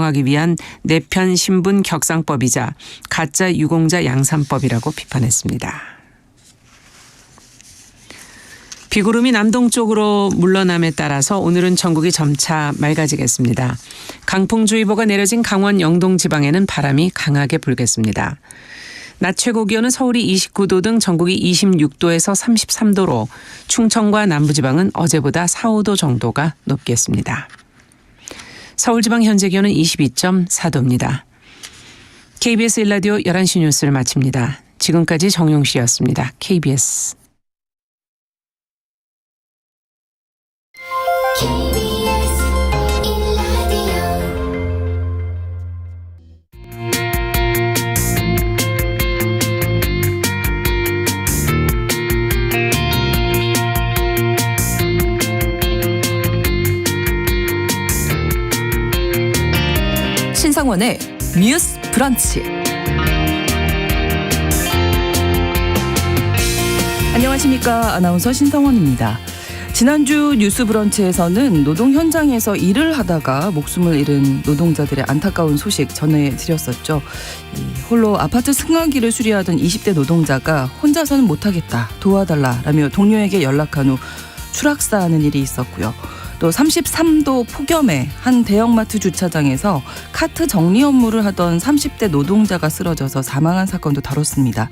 조정하기 위한 내편 신분 격상법이자 가짜 유공자 양산법이라고 비판했습니다. 비구름이 남동쪽으로 물러남에 따라서 오늘은 전국이 점차 맑아지겠습니다. 강풍주의보가 내려진 강원 영동 지방에는 바람이 강하게 불겠습니다. 낮 최고 기온은 서울이 29도 등 전국이 26도에서 33도로 충청과 남부지방은 어제보다 4, 5도 정도가 높겠습니다. 서울지방 현재 기온은 22.4도입니다. KBS 1라디오 11시 뉴스를 마칩니다. 지금까지 정용 씨였습니다. KBS. 신성원의 뉴스 브런치. 안녕하십니까. 아나운서 신성원입니다. 지난주 뉴스 브런치에서는 노동 현장에서 일을 하다가 목숨을 잃은 노동자들의 안타까운 소식 전해드렸었죠. 홀로 아파트 승강기를 수리하던 20대 노동자가 혼자서는 못하겠다, 도와달라라며 동료에게 연락한 후 추락사하는 일이 있었고요. 또 33도 폭염에 한 대형마트 주차장에서 카트 정리 업무를 하던 30대 노동자가 쓰러져서 사망한 사건도 다뤘습니다.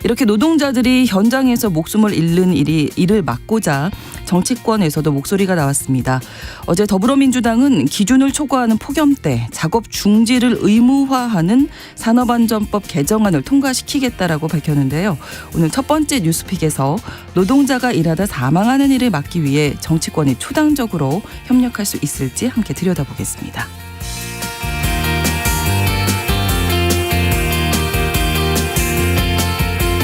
이렇게 노동자들이 현장에서 목숨을 잃는 일을 막고자 정치권에서도 목소리가 나왔습니다. 어제 더불어민주당은 기준을 초과하는 폭염 때 작업 중지를 의무화하는 산업안전법 개정안을 통과시키겠다라고 밝혔는데요. 오늘 첫 번째 뉴스픽에서 노동자가 일하다 사망하는 일을 막기 위해 정치권이 초당적으로 협력할 수 있을지 함께 들여다보겠습니다.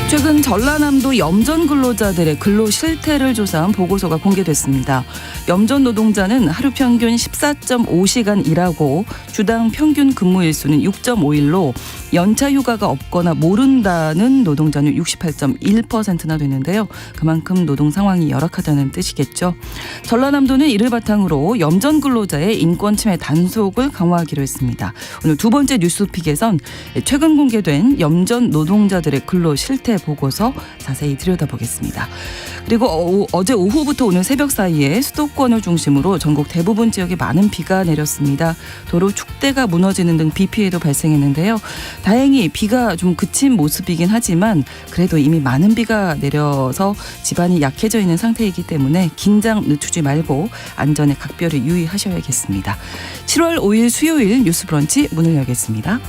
최근 전라남도 염전 근로자들의 근로 실태를 조사한 보고서가 공개됐습니다. 염전 노동자는 하루 평균 14.5시간 일하고 주당 평균 근무 일수는 6.5일로 연차 휴가가 없거나 모른다는 노동자는 68.1%나 되는데요. 그만큼 노동 상황이 열악하다는 뜻이겠죠. 전라남도는 이를 바탕으로 염전 근로자의 인권 침해 단속을 강화하기로 했습니다. 오늘 두 번째 뉴스픽에선 최근 공개된 염전 노동자들의 근로 실태 보고서 자세히 들여다보겠습니다. 그리고 어제 오후부터 오늘 새벽 사이에 수도권을 중심으로 전국 대부분 지역에 많은 비가 내렸습니다. 도로 축대가 무너지는 등 비 피해도 발생했는데요. 다행히 비가 좀 그친 모습이긴 하지만 그래도 이미 많은 비가 내려서 집안이 약해져 있는 상태이기 때문에 긴장 늦추지 말고 안전에 각별히 유의하셔야겠습니다. 7월 5일 수요일 뉴스 브런치 문을 열겠습니다.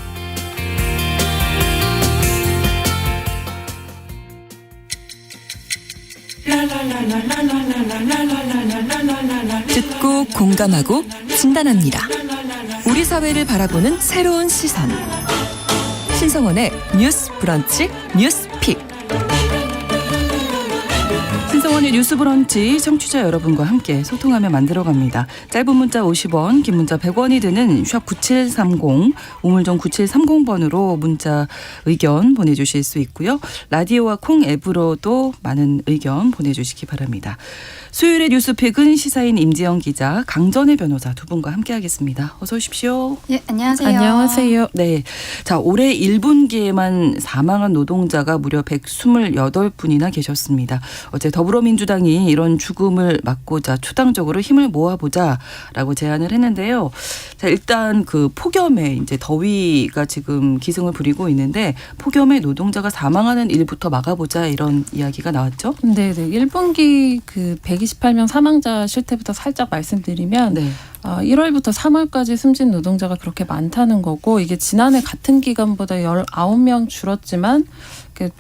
듣고 공감하고 진단합니다. 우리 사회를 바라보는 새로운 시선. 신성원의 뉴스 브런치 뉴스픽. 신성원의 뉴스 브런치 청취자 여러분과 함께 소통하며 만들어갑니다. 짧은 문자 50원, 긴 문자 100원이 드는 샵 9730, 우물정 9730번으로 문자 의견 보내주실 수 있고요. 라디오와 콩 앱으로도 많은 의견 보내주시기 바랍니다. 수요일의 뉴스픽은 시사인 임지영 기자, 강전혜 변호사 두 분과 함께하겠습니다. 어서 오십시오. 네, 안녕하세요. 안녕하세요. 네, 자 올해 1분기에만 사망한 노동자가 무려 128분이나 계셨습니다. 어제 더불어민주당이 이런 죽음을 막고자 초당적으로 힘을 모아보자라고 제안을 했는데요. 자, 일단 그 폭염에 이제 더위가 지금 기승을 부리고 있는데 폭염에 노동자가 사망하는 일부터 막아보자 이런 이야기가 나왔죠. 네, 1분기 그 128명 사망자 실태부터 살짝 말씀드리면 1월부터 3월까지 숨진 노동자가 그렇게 많다는 거고 이게 지난해 같은 기간보다 19명 줄었지만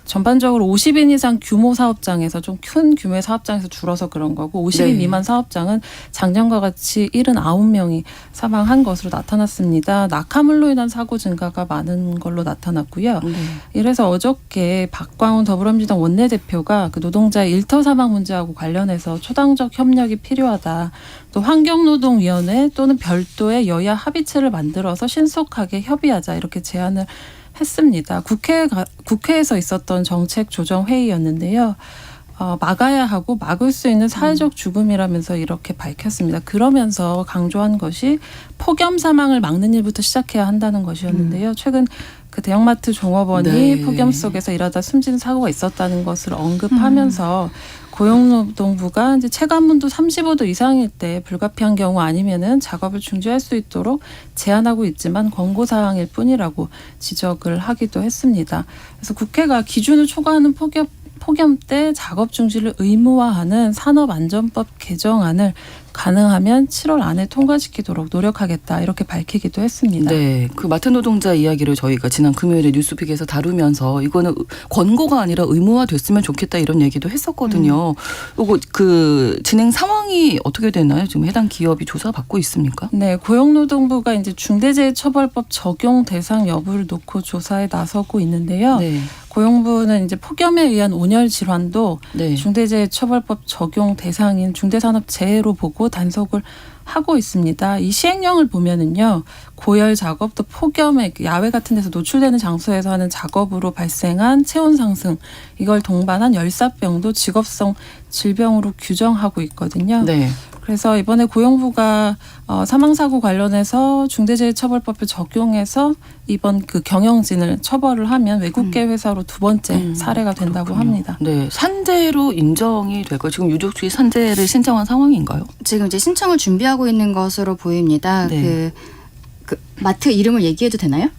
전반적으로 50인 이상 규모 사업장에서 좀 큰 규모의 사업장에서 줄어서 그런 거고 50인 미만 사업장은 작년과 같이 79명이 사망한 것으로 나타났습니다. 낙하물로 인한 사고 증가가 많은 걸로 나타났고요. 이래서 어저께 박광훈 더불어민주당 원내대표가 그 노동자의 일터 사망 문제하고 관련해서 초당적 협력이 필요하다. 또 환경노동위원회 또는 별도의 여야 합의체를 만들어서 신속하게 협의하자 이렇게 제안을 했습니다. 국회에서 있었던 정책조정회의였는데요. 막아야 하고 막을 수 있는 사회적 죽음이라면서 이렇게 밝혔습니다. 그러면서 강조한 것이 폭염 사망을 막는 일부터 시작해야 한다는 것이었는데요. 최근 그 대형마트 종업원이 네. 폭염 속에서 일하다 숨진 사고가 있었다는 것을 언급하면서 고용노동부가 이제 체감온도 35도 이상일 때 불가피한 경우 아니면은 작업을 중지할 수 있도록 제한하고 있지만 권고 사항일 뿐이라고 지적을 하기도 했습니다. 그래서 국회가 기준을 초과하는 폭염 때 작업 중지를 의무화하는 산업안전법 개정안을 가능하면 7월 안에 통과시키도록 노력하겠다 이렇게 밝히기도 했습니다. 네, 그 마트 노동자 이야기를 저희가 지난 금요일에 뉴스픽에서 다루면서 이거는 권고가 아니라 의무화됐으면 좋겠다 이런 얘기도 했었거든요. 이거 그 진행 상황이 어떻게 되나요? 지금 해당 기업이 조사 받고 있습니까? 네, 고용노동부가 이제 중대재해처벌법 적용 대상 여부를 놓고 조사에 나서고 있는데요. 네. 고용부는 이제 폭염에 의한 온열 질환도 네. 중대재해처벌법 적용 대상인 중대산업재해로 보고 단속을 하고 있습니다. 이 시행령을 보면은요, 고열 작업 또 폭염에 야외 같은 데서 노출되는 장소에서 하는 작업으로 발생한 체온 상승, 이걸 동반한 열사병도 직업성 질병으로 규정하고 있거든요. 네. 그래서 이번에 고용부가 사망사고 관련해서 중대재해처벌법을 적용해서 이번 그 경영진을 처벌을 하면 외국계 회사로 두 번째 사례가 된다고 그렇군요. 합니다. 네, 산재로 인정이 될까요? 지금 유족 측이 산재를 신청한 상황인가요? 지금 이제 신청을 준비하고 있는 것으로 보입니다. 네. 그 마트 이름을 얘기해도 되나요?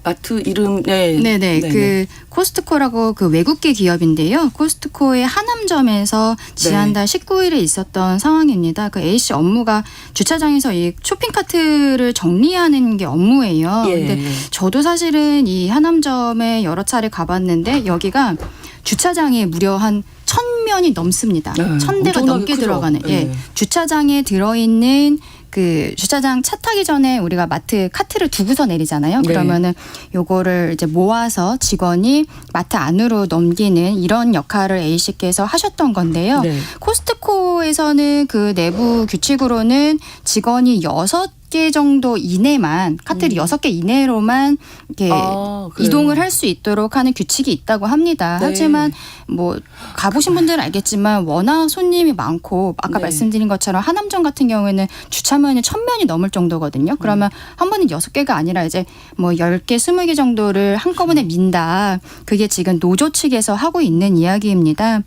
마트 이름 네네. 그 코스트코라고 그 외국계 기업인데요. 코스트코의 하남점에서 지난달 19일에 있었던 상황입니다. 그 A 씨 업무가 주차장에서 이 쇼핑카트를 정리하는 게 업무예요. 예. 근데 저도 사실은 이 하남점에 여러 차례 가봤는데 여기가 주차장이 무려 한 1,000면이 넘습니다. 네, 1,000대가 엄청나게 넘게 크죠. 들어가는. 네. 예. 주차장에 들어있는 그 주차장 차 타기 전에 우리가 마트 카트를 두고서 내리잖아요. 네. 그러면은 요거를 이제 모아서 직원이 마트 안으로 넘기는 이런 역할을 A 씨께서 하셨던 건데요. 네. 코스트코에서는 그 내부 규칙으로는 직원이 6개 정도 이내만 카트를 6개 이내로만 이렇게 그래요? 이동을 할 수 있도록 하는 규칙이 있다고 합니다. 네. 하지만 뭐 가보신 분들은 알겠지만 워낙 손님이 많고 아까 네. 말씀드린 것처럼 하남점 같은 경우에는 주차면이 1,000면이 넘을 정도거든요. 그러면 한 번에 6개가 아니라 이제 뭐 10개, 20개 정도를 한꺼번에 민다. 그게 지금 노조 측에서 하고 있는 이야기입니다.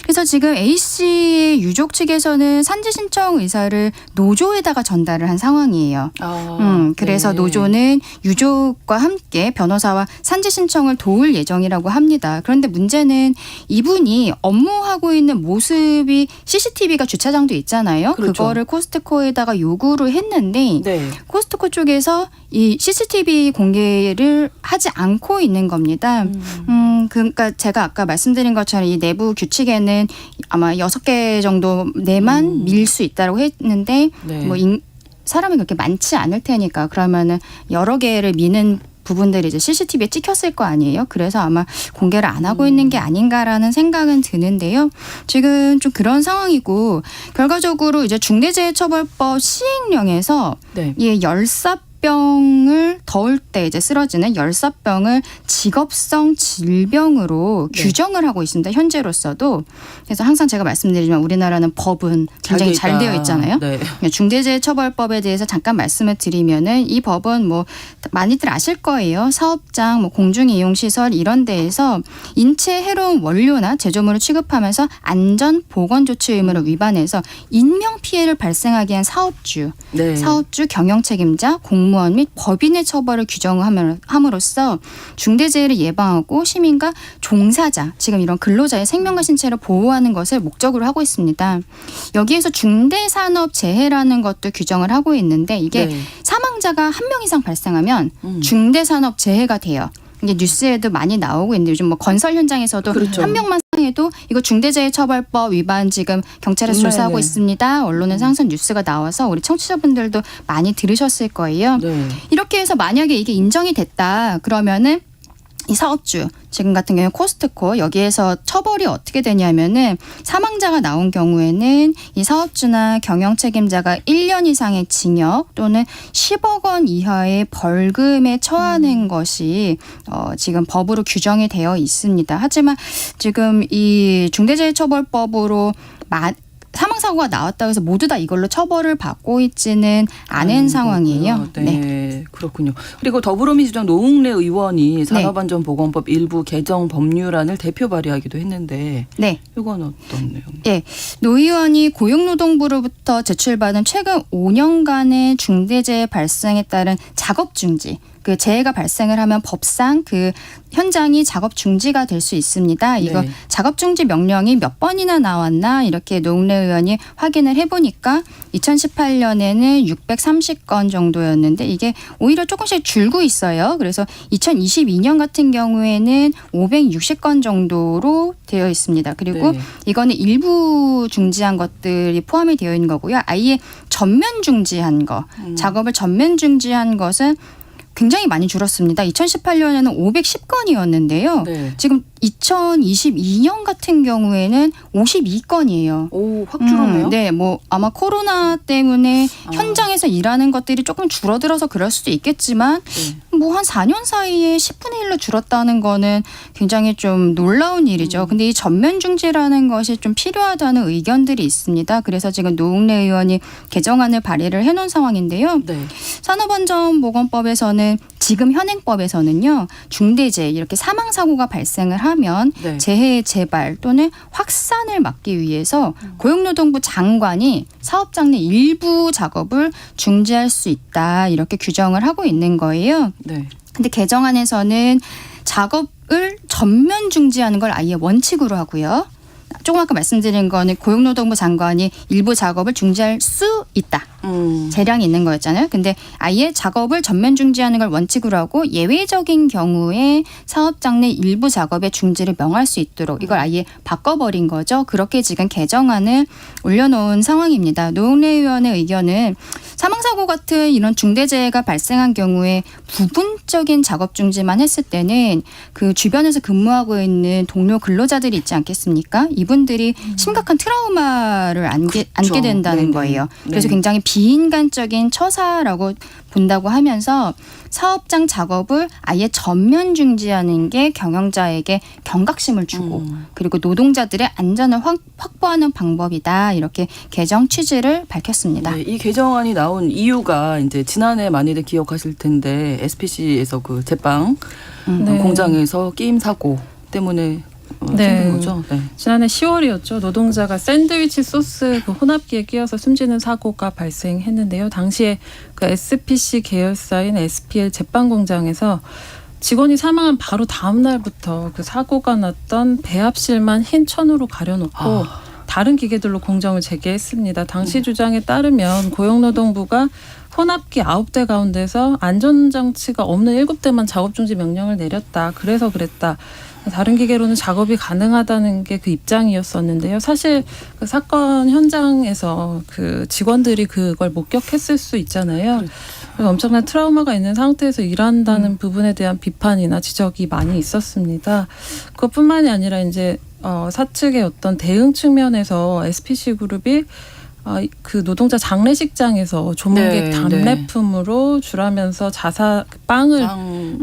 그래서 지금 A씨의 유족 측에서는 산재 신청 의사를 노조에다가 전달을 한 상황이에요. 그래서 네. 노조는 유족과 함께 변호사와 산재 신청을 도울 예정이라고 합니다. 그런데 문제는 이분이 업무하고 있는 모습이 CCTV가 주차장도 있잖아요. 그렇죠. 그거를 코스트코에다가 요구를 했는데 네. 코스트코 쪽에서 이 CCTV 공개를 하지 않고 있는 겁니다. 그러니까 제가 아까 말씀드린 것처럼 이 내부 규칙에는 아마 6개 정도 내만 밀 수 있다고 했는데 네. 뭐 사람이 그렇게 많지 않을 테니까 그러면은 여러 개를 미는 부분들이 이제 CCTV에 찍혔을 거 아니에요. 그래서 아마 공개를 안 하고 있는 게 아닌가라는 생각은 드는데요. 지금 좀 그런 상황이고 결과적으로 이제 중대재해처벌법 시행령에서 네. 이 열사병을 더울 때 이제 쓰러지는 열사병을 직업성 질병으로 네. 규정을 하고 있습니다. 현재로서도. 그래서 항상 제가 말씀드리지만 우리나라는 법은 굉장히 잘 되어 있잖아요. 네. 중대재해처벌법에 대해서 잠깐 말씀을 드리면은 이 법은 뭐 많이들 아실 거예요. 사업장, 뭐 공중이용시설 이런 데에서 인체 해로운 원료나 제조물을 취급하면서 안전 보건 조치 의무를 위반해서 인명 피해를 발생하게 한 사업주, 네. 사업주 경영 책임자, 공무원 및 법인의 처벌을 규정함으로써 중대재해를 예방하고 시민과 종사자, 지금 이런 근로자의 생명과 신체를 보호하는 것을 목적으로 하고 있습니다. 여기에서 중대산업재해라는 것도 규정을 하고 있는데 이게 네. 사망자가 1명 이상 발생하면 중대산업재해가 돼요. 이게 뉴스에도 많이 나오고 있는데 요즘 뭐 건설 현장에서도 그렇죠. 한 명만 상해도 이거 중대재해처벌법 위반 지금 경찰에서 조사하고 네. 있습니다. 언론에서 항상 뉴스가 나와서 우리 청취자분들도 많이 들으셨을 거예요. 네. 이렇게 해서 만약에 이게 인정이 됐다 그러면은 이 사업주 지금 같은 경우에 코스트코 여기에서 처벌이 어떻게 되냐면은 사망자가 나온 경우에는 이 사업주나 경영 책임자가 1년 이상의 징역 또는 10억 원 이하의 벌금에 처하는 것이 지금 법으로 규정이 되어 있습니다. 하지만 지금 이 중대재해처벌법으로 사망사고가 나왔다고 해서 모두 다 이걸로 처벌을 받고 있지는 않은 상황이에요. 네, 그렇군요. 그리고 더불어민주당 노웅래 의원이 산업안전보건법 일부 개정 법률안을 대표 발의하기도 했는데 네. 이건 어떤 내용? 예, 노 의원이 고용노동부로부터 제출받은 최근 5년간의 중대재해 발생에 따른 작업 중지, 그 재해가 발생을 하면 법상 그 현장이 작업 중지가 될 수 있습니다. 이거 네. 작업 중지 명령이 몇 번이나 나왔나 이렇게 노웅래 의원이 확인을 해보니까 2018년에는 630건 정도였는데 이게 오히려 조금씩 줄고 있어요. 그래서 2022년 같은 경우에는 560건 정도로 되어 있습니다. 그리고 네. 이거는 일부 중지한 것들이 포함이 되어 있는 거고요. 아예 전면 중지한 거, 작업을 전면 중지한 것은 굉장히 많이 줄었습니다. 2018년에는 510건이었는데요. 네. 지금 2022년 같은 경우에는 52건이에요. 오, 확 줄었네요. 네, 뭐 아마 코로나 때문에 현장에서 일하는 것들이 조금 줄어들어서 그럴 수도 있겠지만 뭐 한 4년 사이에 10분의 1로 줄었다는 거는 굉장히 좀 놀라운 일이죠. 근데 이 전면 중지라는 것이 좀 필요하다는 의견들이 있습니다. 그래서 지금 노웅래 의원이 개정안을 발의를 해놓은 상황인데요. 네. 산업안전보건법에서는 지금 현행법에서는요. 중대재해 이렇게 사망사고가 발생을 하면 네. 재해 재발 또는 확산을 막기 위해서 고용노동부 장관이 사업장 내 일부 작업을 중지할 수 있다 이렇게 규정을 하고 있는 거예요. 네. 근데 개정안에서는 작업을 전면 중지하는 걸 아예 원칙으로 하고요. 조금 아까 말씀드린 거는 고용노동부 장관이 일부 작업을 중지할 수 있다. 재량이 있는 거였잖아요. 근데 아예 작업을 전면 중지하는 걸 원칙으로 하고 예외적인 경우에 사업장 내 일부 작업의 중지를 명할 수 있도록 이걸 아예 바꿔버린 거죠. 그렇게 지금 개정안을 올려놓은 상황입니다. 노웅래 의원의 의견은 사망사고 같은 이런 중대재해가 발생한 경우에 부분적인 작업 중지만 했을 때는 그 주변에서 근무하고 있는 동료 근로자들이 있지 않겠습니까? 이분들이 심각한 트라우마를 안게 된다는 네네. 거예요. 그래서 네. 굉장히 비인간적인 처사라고 본다고 하면서 사업장 작업을 아예 전면 중지하는 게 경영자에게 경각심을 주고 그리고 노동자들의 안전을 확보하는 방법이다. 이렇게 개정 취지를 밝혔습니다. 네, 이 개정안이 나온 이유가 이제 지난해 많이들 기억하실 텐데 SPC에서 그 제빵 네. 공장에서 끼임 사고 때문에 네. 생긴 거죠. 네. 지난해 10월이었죠. 노동자가 샌드위치 소스 그 혼합기에 끼어서 숨지는 사고가 발생했는데요. 당시에 그 SPC 계열사인 SPL 제빵 공장에서 직원이 사망한 바로 다음 날부터 그 사고가 났던 배합실만 흰 천으로 가려놓고 다른 기계들로 공정을 재개했습니다. 당시 주장에 따르면 고용노동부가 혼합기 9대 가운데서 안전장치가 없는 7대만 작업중지 명령을 내렸다. 그래서 그랬다. 다른 기계로는 작업이 가능하다는 게 그 입장이었었는데요. 사실 그 사건 현장에서 그 직원들이 그걸 목격했을 수 있잖아요. 그래서 엄청난 트라우마가 있는 상태에서 일한다는 부분에 대한 비판이나 지적이 많이 있었습니다. 그것뿐만이 아니라 이제 사측의 어떤 대응 측면에서 SPC 그룹이 그 노동자 장례식장에서 조문객 네, 답례품으로 주라면서 빵을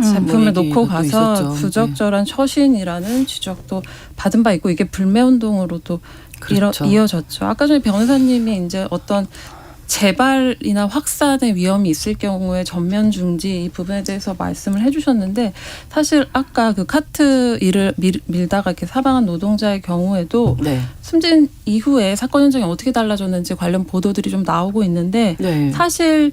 제품을 놓고 가서 있었죠. 부적절한 처신이라는 지적도 받은 바 있고 이게 불매운동으로도 그렇죠. 이어졌죠. 아까 전에 변호사님이 이제 어떤 재발이나 확산의 위험이 있을 경우에 전면 중지 이 부분에 대해서 말씀을 해주셨는데 사실 아까 그 카트 일을 밀다가 이렇게 사망한 노동자의 경우에도 네. 숨진 이후에 사건 현장이 어떻게 달라졌는지 관련 보도들이 좀 나오고 있는데 네. 사실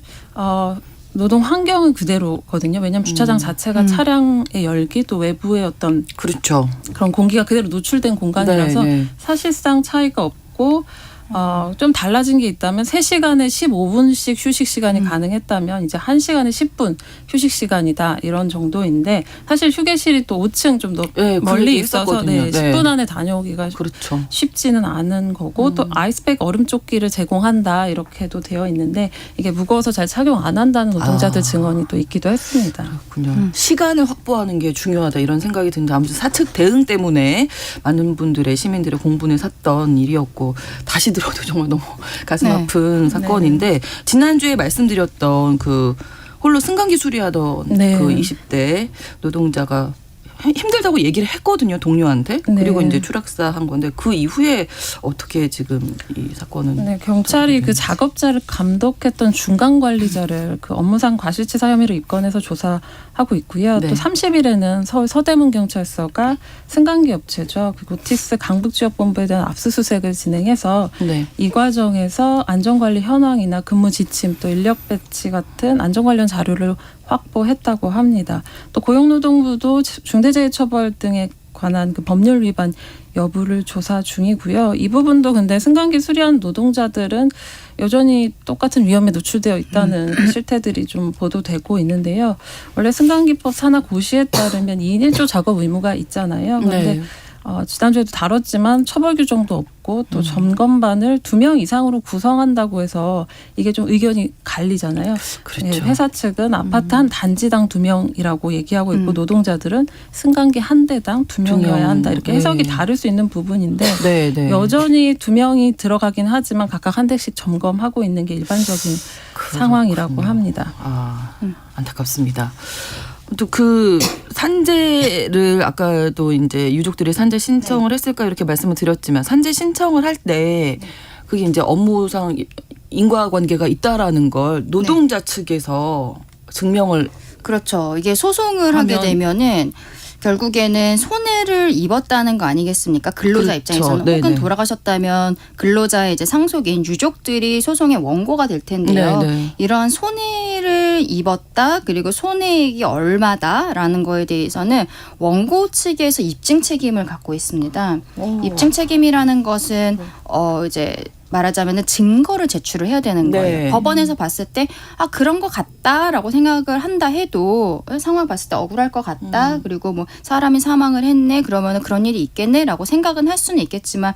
노동 환경은 그대로거든요. 왜냐하면 주차장 자체가 차량의 열기 또 외부의 어떤 그렇죠. 그런 공기가 그대로 노출된 공간이라서 네, 네. 사실상 차이가 없고 좀 달라진 게 있다면 3시간에 15분씩 휴식 시간이 가능했다면 이제 1시간에 10분 휴식 시간이다 이런 정도인데 사실 휴게실이 또 5층 좀 더 네, 그 멀리 얘기 있어서 했었거든요. 네. 10분 안에 다녀오기가 그렇죠. 쉽지는 않은 거고 또 아이스백 얼음조끼를 제공한다 이렇게도 되어 있는데 이게 무거워서 잘 착용 안 한다는 노동자들 증언이 또 있기도 했습니다. 그렇군요. 시간을 확보하는 게 중요하다 이런 생각이 드는데 아무튼 사측 대응 때문에 많은 분들의 시민들의 공분을 샀던 일이었고 다시 들어도 정말 너무 가슴 네. 아픈 사건인데 지난주에 말씀드렸던 그 홀로 승강기 수리하던 네. 그 20대 노동자가 힘들다고 얘기를 했거든요, 동료한테. 그리고 네. 이제 추락사한 건데 그 이후에 어떻게 지금 이 사건은 네, 경찰이 그 작업자를 감독했던 중간 관리자를 그 업무상 과실치사 혐의로 입건해서 조사하고 있고요. 네. 또 30일에는 서울 서대문 경찰서가 승강기 업체죠. 그 고티스 강북지역본부에 대한 압수수색을 진행해서 네. 이 과정에서 안전관리 현황이나 근무 지침 또 인력 배치 같은 안전 관련 자료를 확보했다고 합니다. 또 고용노동부도 중대재해처벌 등에 관한 그 법률 위반 여부를 조사 중이고요. 이 부분도 근데 승강기 수리한 노동자들은 여전히 똑같은 위험에 노출되어 있다는 실태들이 좀 보도되고 있는데요. 원래 승강기법 산하 고시에 따르면 2인 1조 작업 의무가 있잖아요. 그런데 네. 지난주에도 다뤘지만 처벌 규정도 없고 또 점검반을 2명 이상으로 구성한다고 해서 이게 좀 의견이 갈리잖아요. 그렇죠. 예, 회사 측은 아파트 한 단지당 2명이라고 얘기하고 있고 노동자들은 승강기 한 대당 2명이어야 한다. 이렇게 해석이 네. 다를 수 있는 부분인데 네, 네. 여전히 2명이 들어가긴 하지만 각각 한 대씩 점검하고 있는 게 일반적인 상황이라고 합니다. 아, 안타깝습니다. 또 그 산재를 아까도 이제 유족들이 산재 신청을 했을까 이렇게 말씀을 드렸지만 산재 신청을 할 때 그게 이제 업무상 인과관계가 있다라는 걸 노동자 측에서 증명을 그렇죠. 이게 소송을 하게 하면- 되면은 결국에는 손해를 입었다는 거 아니겠습니까? 근로자 그렇죠. 입장에서는 네네. 혹은 돌아가셨다면 근로자의 이제 상속인 유족들이 소송의 원고가 될 텐데요. 네네. 이러한 손해를 입었다 그리고 손해액이 얼마다라는 거에 대해서는 원고 측에서 입증 책임을 갖고 있습니다. 입증 책임이라는 것은 이제 말하자면은 증거를 제출을 해야 되는 네. 거예요. 법원에서 봤을 때 그런 것 같다라고 생각을 한다 해도 상황 봤을 때 억울할 것 같다. 그리고 뭐 사람이 사망을 했네. 그러면은 그런 일이 있겠네라고 생각은 할 수는 있겠지만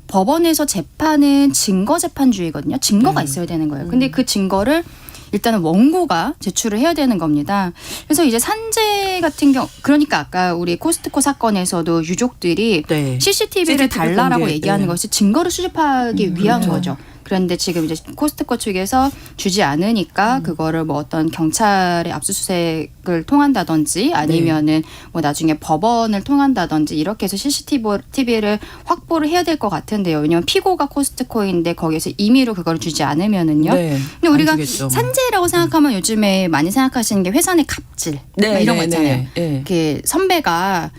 법원에서 재판은 증거 재판주의거든요. 증거가 있어야 되는 거예요. 근데 그 증거를 일단은 원고가 제출을 해야 되는 겁니다. 그래서 이제 산재 같은 경우 그러니까 아까 우리 코스트코 사건에서도 유족들이 네. CCTV를 달라라고 공개, 얘기하는 네. 것이 증거를 수집하기 위한 거죠. 그런데 지금 이제 코스트코 측에서 주지 않으니까 그거를 뭐 어떤 경찰의 압수수색을 통한다든지 아니면은 뭐 나중에 법원을 통한다든지 이렇게 해서 CCTV를 확보를 해야 될 것 같은데요. 왜냐하면 피고가 코스트코인데 거기에서 임의로 그걸 주지 않으면은요. 네. 근데 우리가 안 주겠죠. 산재라고 생각하면 요즘에 많이 생각하시는 게 회사 내 갑질 막 이런 거 있잖아요. 네. 이렇게 선배가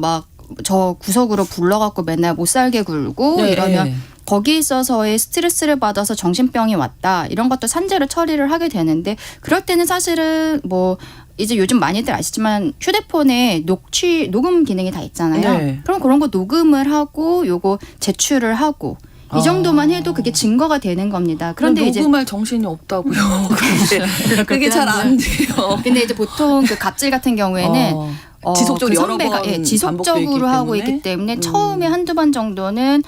막 저 구석으로 불러갖고 맨날 못 살게 굴고 네, 이러면 네. 거기에 있어서의 스트레스를 받아서 정신병이 왔다 이런 것도 산재로 처리를 하게 되는데 그럴 때는 사실은 뭐 이제 요즘 많이들 아시지만 휴대폰에 녹음 기능이 다 있잖아요. 네. 그럼 그런 거 녹음을 하고 요거 제출을 하고 이 정도만 해도 그게 증거가 되는 겁니다. 그런데 이제 녹음할 정신이 없다고요. 그게 잘 안 돼요. 근데 이제 보통 그 갑질 같은 경우에는 지속적으로 그 여러 선배가 번 지속적으로 반복되어 하고 있기 있기 때문에 처음에 한두 번 정도는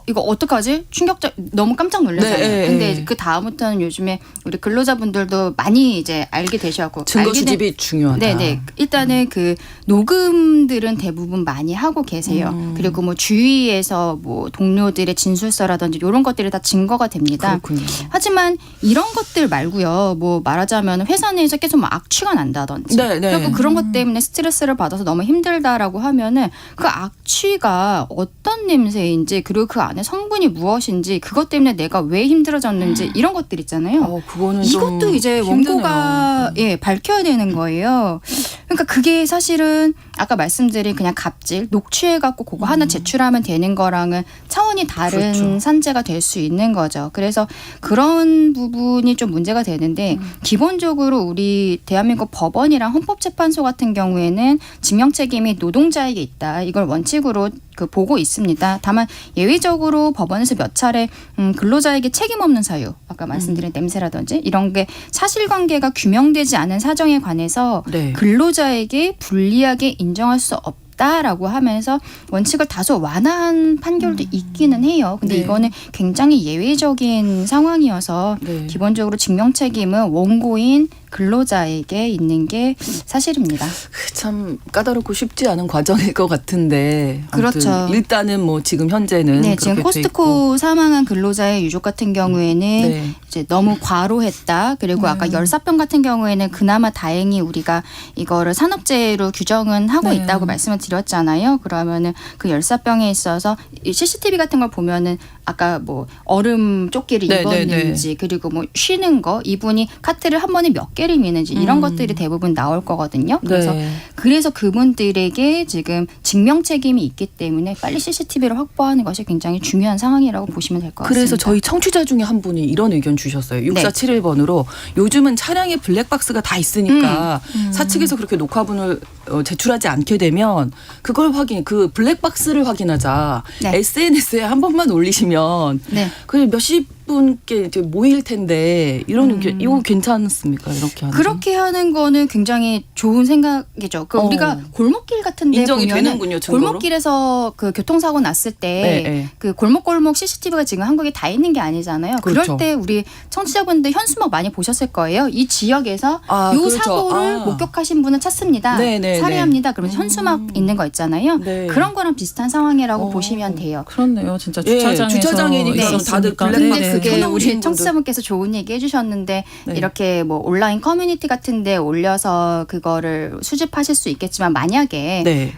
이거 어떡하지? 충격적 너무 깜짝 놀랐잖아요. 네, 근데 네. 그 다음부터는 요즘에 우리 근로자분들도 많이 이제 알게 되셔갖고 증거 알게 수집이 중요하다. 네네. 일단은 그 녹음들은 대부분 많이 하고 계세요. 그리고 뭐 주위에서 뭐 동료들의 진술서라든지 이런 것들이 다 증거가 됩니다. 그렇군요. 하지만 이런 것들 말고요. 뭐 말하자면 회사 내에서 계속 뭐 악취가 난다든지. 네, 네. 그리고 그런 것 때문에 스트레스를 받아서 너무 힘들다라고 하면은 그 악취가 어떤 냄새인지 그리고 그 안에 성분이 무엇인지 그것 때문에 내가 왜 힘들어졌는지 이런 것들 있잖아요. 그거는 이것도 좀 이제 힘드네요. 원고가 밝혀야 되는 거예요. 그러니까 그게 사실은 아까 말씀드린 그냥 갑질, 녹취해갖고 그거 하나 제출하면 되는 거랑은 차원이 다른 그렇죠. 산재가 될 수 있는 거죠. 그래서 그런 부분이 좀 문제가 되는데 기본적으로 우리 대한민국 법원이랑 헌법재판소 같은 경우에는 증명 책임이 노동자에게 있다. 이걸 원칙으로 보고 있습니다. 다만 예외적으로 법원에서 몇 차례 근로자에게 책임 없는 사유, 아까 말씀드린 냄새라든지 이런 게 사실관계가 규명되지 않은 사정에 관해서 네. 근로자에게 불리하게 인정할 수 없다라고 하면서 원칙을 다소 완화한 판결도 있기는 해요. 근데 네. 이거는 굉장히 예외적인 상황이어서 네. 기본적으로 증명 책임은 원고인 근로자에게 있는 게 사실입니다. 참 까다롭고 쉽지 않은 과정일 것 같은데. 아무튼 그렇죠. 일단은 뭐 지금 현재는 네, 그렇게 지금 돼 코스트코 사망한 근로자의 유족 같은 경우에는 네. 이제 너무 과로했다. 그리고 아까 열사병 같은 경우에는 그나마 다행히 우리가 이거를 산업재해로 규정은 하고 네. 있다고 말씀을 드렸잖아요. 그러면은 그 열사병에 있어서 이 CCTV 같은 걸 보면은 아까 뭐 얼음 조끼를 네, 입었는지 그리고 뭐 쉬는 거 이분이 카트를 한 번에 몇 개를 미는지 이런 것들이 대부분 나올 거거든요. 그래서 네. 그래서 그분들에게 지금 증명 책임이 있기 때문에 빨리 CCTV를 확보하는 것이 굉장히 중요한 상황이라고 보시면 될 것 같습니다. 그래서 저희 청취자 중에 한 분이 이런 의견 주셨어요. 6471번으로 요즘은 차량에 블랙박스가 다 있으니까 사측에서 그렇게 녹화본을 제출하지 않게 되면 그걸 그 블랙박스를 확인하자. 네. SNS에 한 번만 올리시면 네. 그 몇십 분께 이제 모일 텐데 이런 의견 이거 괜찮습니까? 이렇게 하는 그렇게 하는 거는 굉장히 좋은 생각이죠. 그 우리가 골목길 같은 데 인정이 보면은 되는군요, 증거로? 골목길에서 그 교통사고 났을 때 네, 네. 그 골목골목 CCTV가 지금 한국에 다 있는 게 아니잖아요. 그렇죠. 그럴 때 우리 청취자분들 현수막 많이 보셨을 거예요. 이 지역에서 아, 요 그렇죠. 사고를 아. 목격하신 분을 찾습니다. 네, 네, 살해합니다. 그러면 현수막 있는 거 있잖아요. 네. 그런 거랑 비슷한 상황이라고 보시면 돼요. 그렇네요. 진짜 예, 주차장에서 주차장이니까 있었으니까. 다들 블랙박스 네. 그게 켜놓으신 우리 분들. 청취자분께서 좋은 얘기 해주셨는데 네. 이렇게 뭐 온라인 커뮤니티 같은데 올려서 그거를 수집하실 수 있겠지만 만약에 네.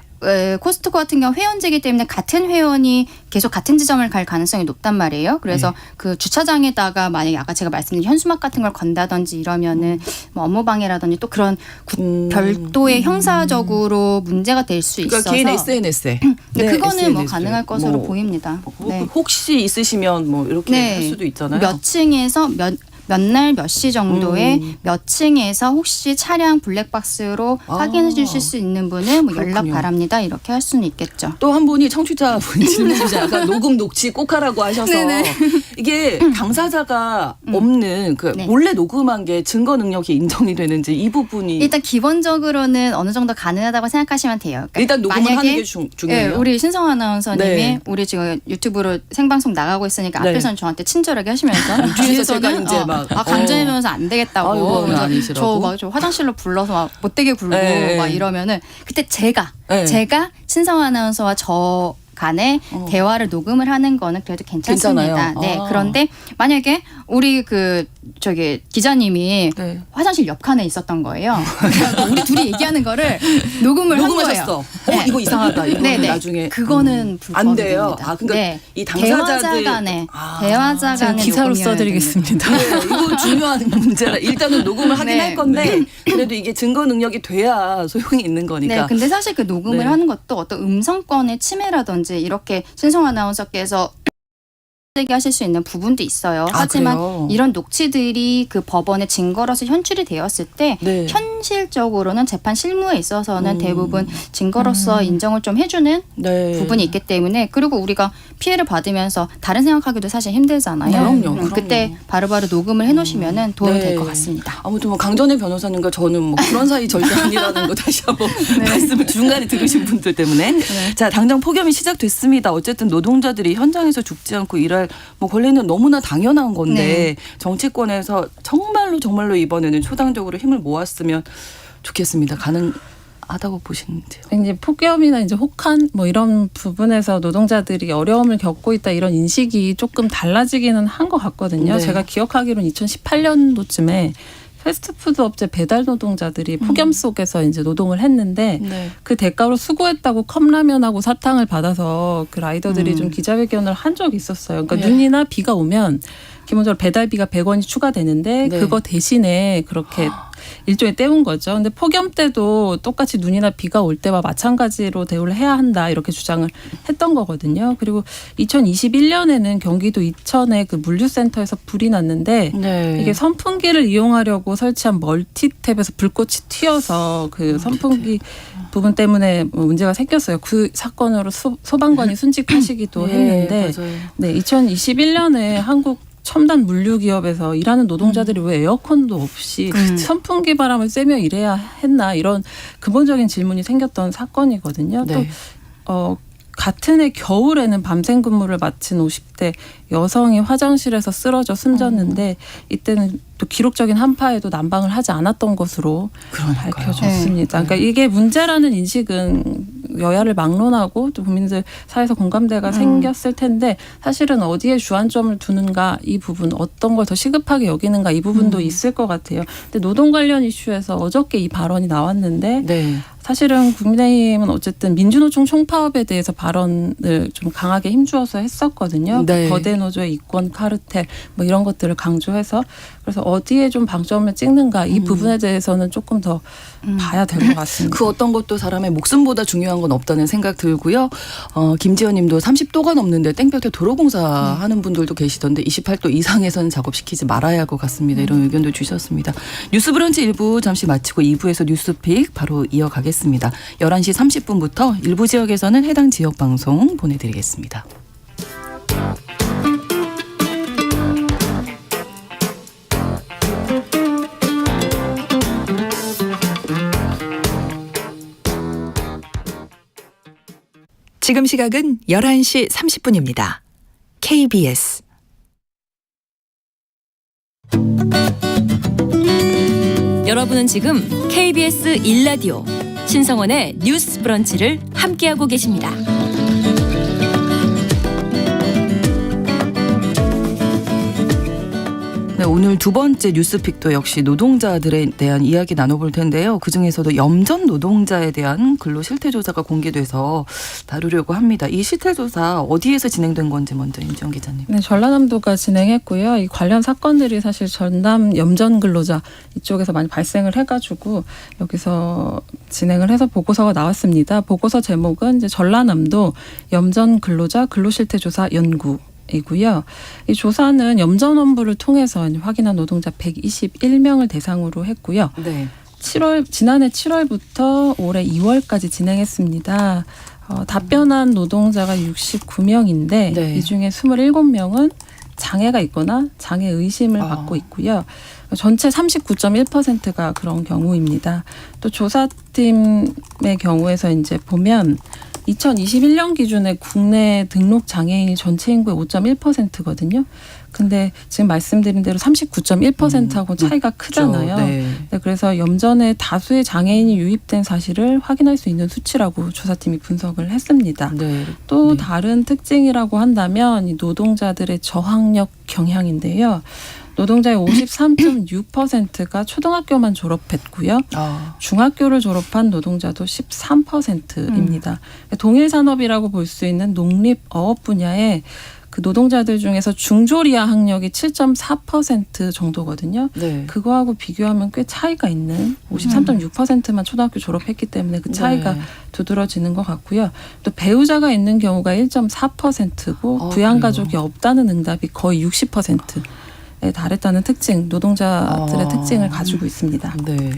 코스트코 같은 경우 회원제이기 때문에 같은 회원이 계속 같은 지점을 갈 가능성이 높단 말이에요. 그래서 그 주차장에다가 만약에 아까 제가 말씀드린 현수막 같은 걸 건다든지 이러면은 뭐 업무방해라든지 또 그런 별도의 형사적으로 문제가 될 수 있어서 그러니까 개인 SNS에. 네, 그거는 뭐 SNS에. 가능할 것으로 뭐 보입니다. 네. 혹시 있으시면 뭐 이렇게 할 수도 있잖아요. 몇 층에서 몇 날 몇 시 정도에 몇 층에서 혹시 차량 블랙박스로 확인해 주실 수 있는 분은 뭐 연락 그렇군요. 바랍니다. 이렇게 할 수는 있겠죠. 또 한 분이 청취자분 질문 주자가 녹음 녹취 꼭 하라고 하셔서 이게 당사자가 없는 그 네. 몰래 녹음한 게 증거 능력이 인정이 되는지 이 부분이 일단 기본적으로는 어느 정도 가능하다고 생각하시면 돼요. 그러니까 일단 녹음을 만약에 하는 게 중요해요. 예, 우리 신성 아나운서님이 네. 우리 지금 유튜브로 생방송 나가고 있으니까 네. 앞에서는 저한테 친절하게 하시면서 뒤에서 제가 이제 막 감정이 면서 안 되겠다고 아이고, 그래서 아니시라고? 저 화장실로 불러서 막 못되게 굴고 네. 막 이러면은 그때 제가 네. 신성 아나운서와 저 간에 대화를 녹음을 하는 거는 그래도 괜찮습니다. 괜찮아요. 네. 아. 그런데 만약에 우리 기자님이 네. 화장실 옆 칸에 있었던 거예요. 그래서 우리 둘이 얘기하는 거를 녹음을 한 거예요. 녹음하셨어. 네. 이거 이상하다. 이거 네, 네. 나중에 그거는 안 돼요. 불법입니다. 아, 그러니까 네. 이 당사자들 대화자 제가 간의 기사로 녹음이어야 써드리겠습니다. 네, 이거 중요한 문제라 일단은 녹음을 하긴 네. 할 건데 그래도 이게 증거 능력이 돼야 소용이 있는 거니까. 네, 근데 사실 그 녹음을 네. 하는 것도 어떤 음성권의 침해라든지 이렇게 신성 아나운서께서 얘기하실 수 있는 부분도 있어요. 아, 하지만 그래요? 이런 녹취들이 그 법원의 증거로서 현출이 되었을 때 네. 현실적으로는 재판 실무에 있어서는 대부분 증거로서 인정을 좀 해주는 네. 부분이 있기 때문에 그리고 우리가 피해를 받으면서 다른 생각하기도 사실 힘들잖아요. 그럼요. 그때 바로바로 녹음을 해놓으시면 도움이 네. 될 것 같습니다. 아무튼 뭐 강전의 변호사님과 저는 뭐 그런 사이 절대 아니라는 거 다시 한번 말씀을 중간에 들으신 분들 때문에 자 당장 폭염이 시작됐습니다. 어쨌든 노동자들이 현장에서 죽지 않고 일할 뭐 권리는 너무나 당연한 건데 정치권에서 정말로 이번에는 초당적으로 힘을 모았으면 좋겠습니다. 가능하다고 보시는지요? 이제 폭염이나 이제 혹한 뭐 이런 부분에서 노동자들이 어려움을 겪고 있다 이런 인식이 조금 달라지기는 한 것 같거든요. 네. 제가 기억하기로는 2018년도쯤에 패스트푸드 업체 배달 노동자들이 폭염 속에서 이제 노동을 했는데 네. 그 대가로 수고했다고 컵라면하고 사탕을 받아서 그 라이더들이 좀 기자회견을 한 적이 있었어요. 그러니까 네. 눈이나 비가 오면 기본적으로 배달비가 100원이 추가되는데 네. 그거 대신에 그렇게 일종의 때운 거죠. 근데 폭염 때도 똑같이 눈이나 비가 올 때와 마찬가지로 대우를 해야 한다 이렇게 주장을 했던 거거든요. 그리고 2021년에는 경기도 이천의 그 물류센터에서 불이 났는데 네. 이게 선풍기를 이용하려고 설치한 멀티탭에서 불꽃이 튀어서 그 선풍기 부분 때문에 문제가 생겼어요. 그 사건으로 소방관이 순직하시기도 했는데 맞아요. 네, 2021년에 한국 첨단 물류 기업에서 일하는 노동자들이 왜 에어컨도 없이 선풍기 바람을 쐬며 일해야 했나 이런 근본적인 질문이 생겼던 사건이거든요. 네. 또 같은 해 겨울에는 밤샘 근무를 마친 50대 여성이 화장실에서 쓰러져 숨졌는데 이때는 또 기록적인 한파에도 난방을 하지 않았던 것으로 그러니까요. 밝혀졌습니다. 네. 그러니까 이게 문제라는 인식은 여야를 막론하고 또 국민들 사이에서 공감대가 생겼을 텐데 사실은 어디에 주안점을 두는가 이 부분 어떤 걸 더 시급하게 여기는가 이 부분도 있을 것 같아요. 근데 노동 관련 이슈에서 어저께 이 발언이 나왔는데 네. 사실은 국민의힘은 어쨌든 민주노총 총파업에 대해서 발언을 좀 강하게 힘주어서 했었거든요. 네. 거대 노조의 이권 카르텔 뭐 이런 것들을 강조해서 그래서 어디에 좀 방점을 찍는가 이 부분에 대해서는 조금 더 봐야 될 것 같습니다. 그 어떤 것도 사람의 목숨보다 중요한 건 없다는 생각 들고요. 김지연 님도 30도가 넘는데 땡볕에 도로공사 하는 분들도 계시던데 28도 이상에서는 작업시키지 말아야 할 것 같습니다. 이런 의견도 주셨습니다. 뉴스 브런치 1부 잠시 마치고 2부에서 뉴스픽 바로 이어가겠습니다. 11시 30분부터 일부 지역에서는 해당 지역 방송 보내드리겠습니다. 지금 시각은 11시 30분입니다. KBS 여러분은 지금 KBS 1라디오 신성원의 뉴스 브런치를 함께하고 계십니다. 네, 오늘 두 번째 뉴스픽도 역시 노동자들에 대한 이야기 나눠볼 텐데요. 그중에서도 염전 노동자에 대한 근로 실태조사가 공개돼서 다루려고 합니다. 이 실태조사 어디에서 진행된 건지 먼저 임지영 기자님. 네, 전라남도가 진행했고요. 이 관련 사건들이 사실 전남 염전 근로자 이쪽에서 많이 발생을 해가지고 여기서 진행을 해서 보고서가 나왔습니다. 보고서 제목은 이제 전라남도 염전 근로자 근로실태조사 연구. 이고요. 이 조사는 염전원부를 통해서 확인한 노동자 121명을 대상으로 했고요. 네. 지난해 7월부터 올해 2월까지 진행했습니다. 답변한 노동자가 69명인데 네. 이 중에 27명은 장애가 있거나 장애 의심을 받고 있고요. 전체 39.1%가 그런 경우입니다. 또 조사팀의 경우에서 이제 보면 2021년 기준에 국내 등록 장애인이 전체 인구의 5.1%거든요. 근데 지금 말씀드린 대로 39.1%하고 차이가 크잖아요. 네. 네, 그래서 염전에 다수의 장애인이 유입된 사실을 확인할 수 있는 수치라고 조사팀이 분석을 했습니다. 네. 또 네. 다른 특징이라고 한다면 이 노동자들의 저학력 경향인데요. 노동자의 53.6%가 초등학교만 졸업했고요. 중학교를 졸업한 노동자도 13%입니다. 동일 산업이라고 볼 수 있는 농립어업 분야에 그 노동자들 중에서 중졸이하 학력이 7.4% 정도거든요. 네. 그거하고 비교하면 꽤 차이가 있는 53.6%만 초등학교 졸업했기 때문에 그 차이가 네. 두드러지는 것 같고요. 또 배우자가 있는 경우가 1.4%고 부양가족이 없다는 응답이 거의 60%에 달했다는 특징, 노동자들의 특징을 가지고 있습니다. 네.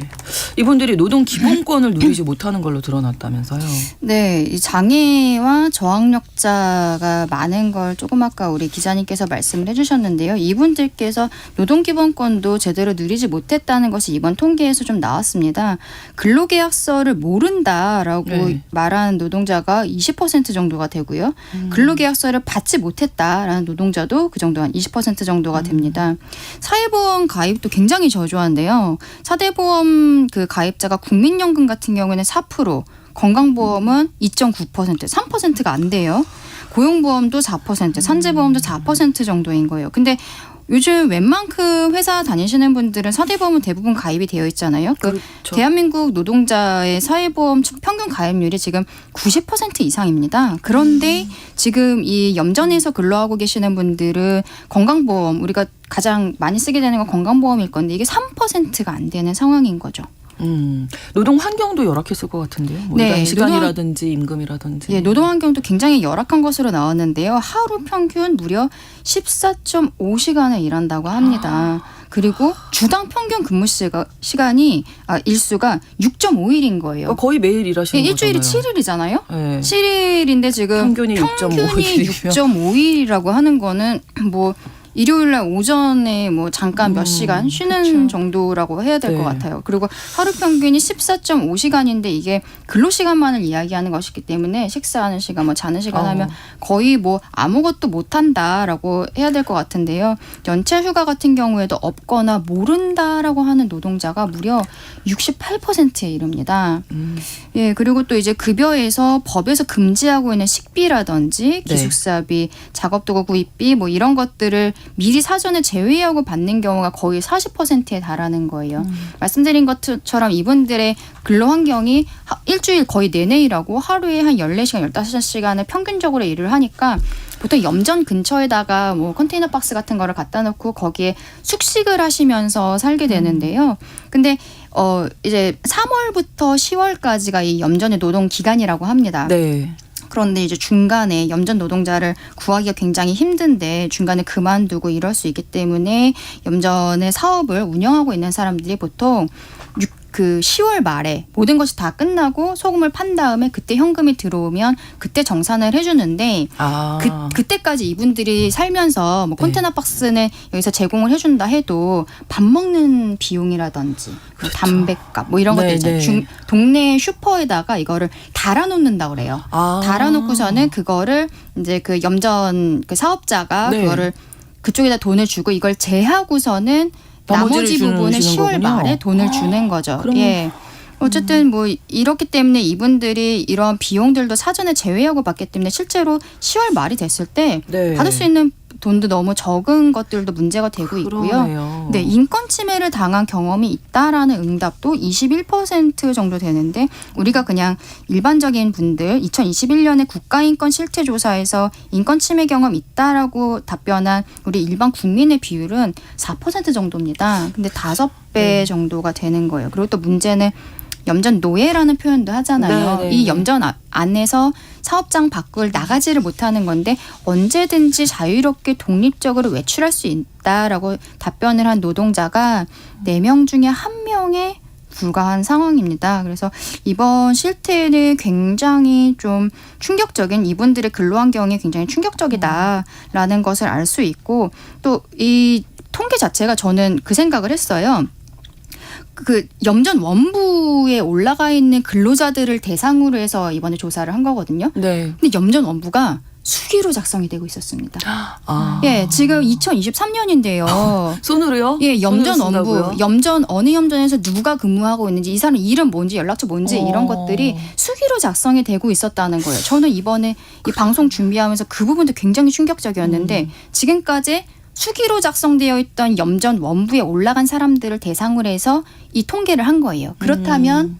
이분들이 노동 기본권을 누리지 못하는 걸로 드러났다면서요. 네, 이 장애와 저학력자가 많은 걸 조금 아까 우리 기자님께서 말씀을 해주셨는데요. 이분들께서 노동기본권도 제대로 누리지 못했다는 것이 이번 통계에서 좀 나왔습니다. 근로계약서를 모른다라고 네. 말하는 노동자가 20% 정도가 되고요. 근로계약서를 받지 못했다라는 노동자도 그 정도 한 20% 정도가 됩니다. 사회보험 가입도 굉장히 저조한데요. 사대보험 그 가입자가 국민연금 같은 경우에는 4%, 건강보험은 2.9%, 3%가 안 돼요. 고용보험도 4%, 산재보험도 4% 정도인 거예요. 근데 요즘 웬만큼 회사 다니시는 분들은 사대보험은 대부분 가입이 되어 있잖아요. 그 그렇죠. 대한민국 노동자의 사회보험 평균 가입률이 지금 90% 이상입니다. 그런데 지금 이 염전에서 근로하고 계시는 분들은 건강보험, 우리가 가장 많이 쓰게 되는 건 건강보험일 건데 이게 3%가 안 되는 상황인 거죠. 노동 환경도 열악했을 것 같은데요. 뭐 네, 일한 시간이라든지 임금이라든지. 예, 노동 환경도 굉장히 열악한 것으로 나왔는데요. 하루 평균 무려 14.5시간을 일한다고 합니다. 그리고 주당 평균 근무 시간이 일수가 6.5일인 거예요. 거의 매일 일하시는 예, 일주일이 거잖아요. 7일이잖아요. 네. 7일인데 지금 평균이 6.5일이라고 하는 거는 뭐 일요일 날 오전에 뭐 잠깐 몇 시간 쉬는 그쵸. 정도라고 해야 될 것 네. 같아요. 그리고 하루 평균이 14.5시간인데 이게 근로시간만을 이야기하는 것이기 때문에 식사하는 시간, 뭐 자는 시간 하면 거의 뭐 아무것도 못한다라고 해야 될 것 같은데요. 연차 휴가 같은 경우에도 없거나 모른다라고 하는 노동자가 무려 68%에 이릅니다. 예, 그리고 또 이제 급여에서 법에서 금지하고 있는 식비라든지 기숙사비, 작업도구 구입비 뭐 이런 것들을 미리 사전에 제외하고 받는 경우가 거의 40%에 달하는 거예요. 말씀드린 것처럼 이분들의 근로 환경이 일주일 거의 내내 일하고 하루에 한 14시간, 15시간을 평균적으로 일을 하니까 보통 염전 근처에다가 뭐 컨테이너 박스 같은 거를 갖다 놓고 거기에 숙식을 하시면서 살게 되는데요. 근데 이제 3월부터 10월까지가 이 염전의 노동 기간이라고 합니다. 네. 그런데 이제 중간에 염전 노동자를 구하기가 굉장히 힘든데 중간에 그만두고 이럴 수 있기 때문에 염전의 사업을 운영하고 있는 사람들이 보통 그 10월 말에 모든 것이 다 끝나고 소금을 판 다음에 그때 현금이 들어오면 그때 정산을 해주는데 그때까지 이분들이 살면서 뭐 컨테이너 박스는 여기서 제공을 해준다 해도 밥 먹는 비용이라든지 그렇죠. 담배값 뭐 이런 것들 있잖아요. 동네 슈퍼에다가 이거를 달아놓는다 그래요. 달아놓고서는 그거를 이제 그 염전 그 사업자가 그거를 그쪽에다 돈을 주고 이걸 제하고서는 나머지 부분은 10월 말에 돈을 주는 거죠. 예. 어쨌든 뭐 이렇기 때문에 이분들이 이런 비용들도 사전에 제외하고 받기 때문에 실제로 10월 말이 됐을 때 받을 수 있는 돈도 너무 적은 것들도 문제가 되고 있고요. 네, 인권 침해를 당한 경험이 있다라는 응답도 21% 정도 되는데 우리가 그냥 일반적인 분들 2021년에 국가인권 실태조사에서 인권 침해 경험 있다라고 답변한 우리 일반 국민의 비율은 4% 정도입니다. 근데 5배 정도가 되는 거예요. 그리고 또 문제는 염전 노예라는 표현도 하잖아요. 이 염전 안에서 사업장 밖을 나가지를 못하는 건데 언제든지 자유롭게 독립적으로 외출할 수 있다라고 답변을 한 노동자가 4명 중에 1명에 불과한 상황입니다. 그래서 이번 실태는 굉장히 좀 충격적인 이분들의 근로 환경이 굉장히 충격적이다라는 것을 알 수 있고 또 이 통계 자체가 저는 그 생각을 했어요. 그 염전 원부에 올라가 있는 근로자들을 대상으로 해서 이번에 조사를 한 거거든요. 근데 염전 원부가 수기로 작성이 되고 있었습니다. 예, 지금 2023년인데요. 손으로요? 예, 염전 원부, 어느 염전에서 누가 근무하고 있는지, 이 사람 이름 뭔지, 연락처 뭔지 이런 것들이 수기로 작성이 되고 있었다는 거예요. 저는 이번에 이 방송 준비하면서 그 부분도 굉장히 충격적이었는데 지금까지 수기로 작성되어 있던 염전 원부에 올라간 사람들을 대상으로 해서 이 통계를 한 거예요. 그렇다면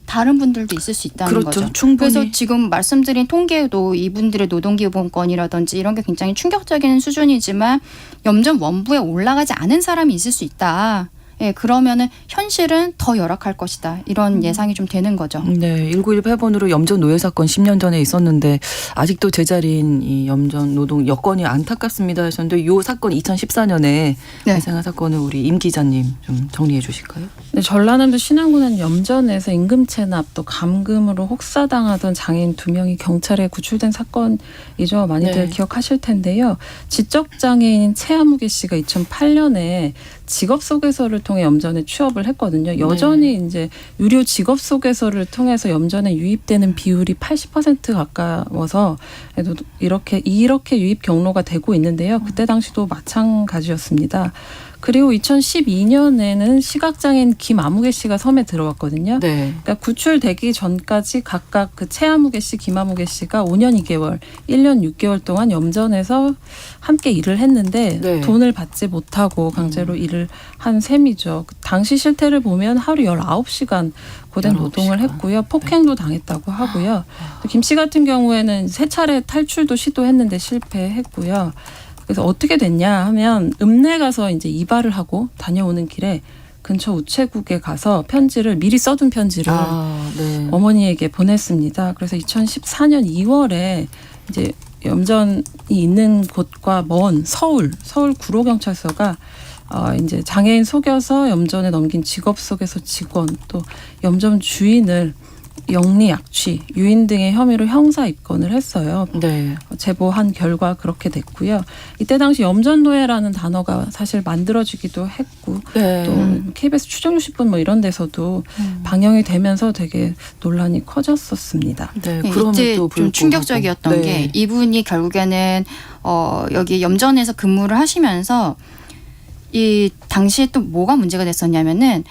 다른 분들도 있을 수 있다는 거죠. 충분히. 그래서 지금 말씀드린 통계도 이분들의 노동기본권이라든지 이런 게 굉장히 충격적인 수준이지만 염전 원부에 올라가지 않은 사람이 있을 수 있다. 예, 그러면은 현실은 더 열악할 것이다. 이런 예상이 좀 되는 거죠. 네, 1918 폐본으로 염전 노예 사건 10년 전에 있었는데 아직도 제자리인 이 염전 노동 여건이 안타깝습니다 하셨는데 이 사건 2014년에 발생한 사건을 우리 임 기자님 좀 정리해 주실까요? 네, 전라남도 신안군은 염전에서 임금 체납 또 감금으로 혹사당하던 장애인 2명이 경찰에 구출된 사건이죠. 많이들 기억하실 텐데요. 지적장애인 최아무개 씨가 2008년에 직업소개서를 통해 염전에 취업을 했거든요. 여전히 이제 유료 직업소개서를 통해서 염전에 유입되는 비율이 80% 가까워서 이렇게 유입 경로가 되고 있는데요. 그때 당시도 마찬가지였습니다. 그리고 2012년에는 시각장애인 김아무개 씨가 섬에 들어왔거든요. 네. 그러니까 구출되기 전까지 각각 그 최아무개 씨, 김아무개 씨가 5년 2개월, 1년 6개월 동안 염전에서 함께 일을 했는데 네. 돈을 받지 못하고 강제로 일을 한 셈이죠. 당시 실태를 보면 하루 19시간 고된 19시간. 노동을 했고요. 폭행도 당했다고 하고요. 김 씨 같은 경우에는 3차례 탈출도 시도했는데 실패했고요. 그래서 어떻게 됐냐 하면 읍내 가서 이제 이발을 하고 다녀오는 길에 근처 우체국에 가서 편지를 미리 써둔 편지를 네. 어머니에게 보냈습니다. 그래서 2014년 2월에 이제 염전이 있는 곳과 먼 서울 구로경찰서가 이제 장애인 속여서 염전에 넘긴 직업 속에서 직원 또 염전 주인을 영리 약취, 유인 등의 혐의로 형사 입건을 했어요. 네. 제보한 결과 그렇게 됐고요. 이때 당시 염전노예라는 단어가 사실 만들어지기도 했고 네. 또 KBS 추정 60분 뭐 이런 데서도 방영이 되면서 되게 논란이 커졌었습니다. 네. 네, 그럼에도 이때 좀 불구하고. 충격적이었던 네. 게 이분이 결국에는 여기 염전에서 근무를 하시면서 이 당시에 또 뭐가 문제가 됐었냐면은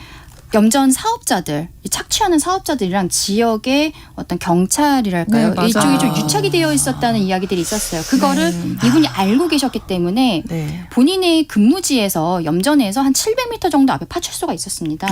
염전 사업자들, 이 착취하는 사업자들이랑 지역의 어떤 경찰이랄까요? 네, 맞아요. 이쪽이 좀 유착이 되어 있었다는 이야기들이 있었어요. 그거를 이분이 알고 계셨기 때문에 네. 본인의 근무지에서 염전에서 한 700m 정도 앞에 파출소가 있었습니다.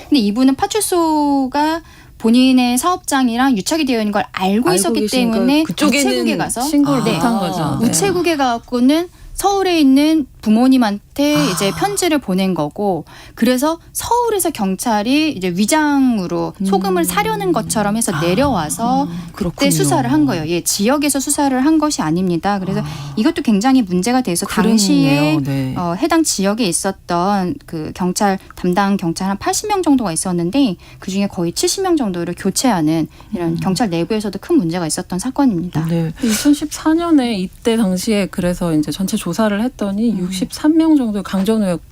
근데 이분은 파출소가 본인의 사업장이랑 유착이 되어 있는 걸 알고 있었기 계시니까 때문에 그쪽에는 우체국에 가서 신고를 네. 못한 거죠. 네. 우체국에 가고는 서울에 있는 부모님한테 이제 편지를 보낸 거고 그래서 서울에서 경찰이 이제 위장으로 소금을 사려는 것처럼 해서 내려와서 그때 그렇군요. 수사를 한 거예요. 예, 지역에서 수사를 한 것이 아닙니다. 그래서 이것도 굉장히 문제가 돼서 그랬네요. 당시에 네. 해당 지역에 있었던 그 경찰 담당 경찰 한 80명 정도가 있었는데 그 중에 거의 70명 정도를 교체하는 이런 경찰 내부에서도 큰 문제가 있었던 사건입니다. 네. 2014년에 이때 당시에 그래서 이제 전체 조사를 했더니 63명 정도의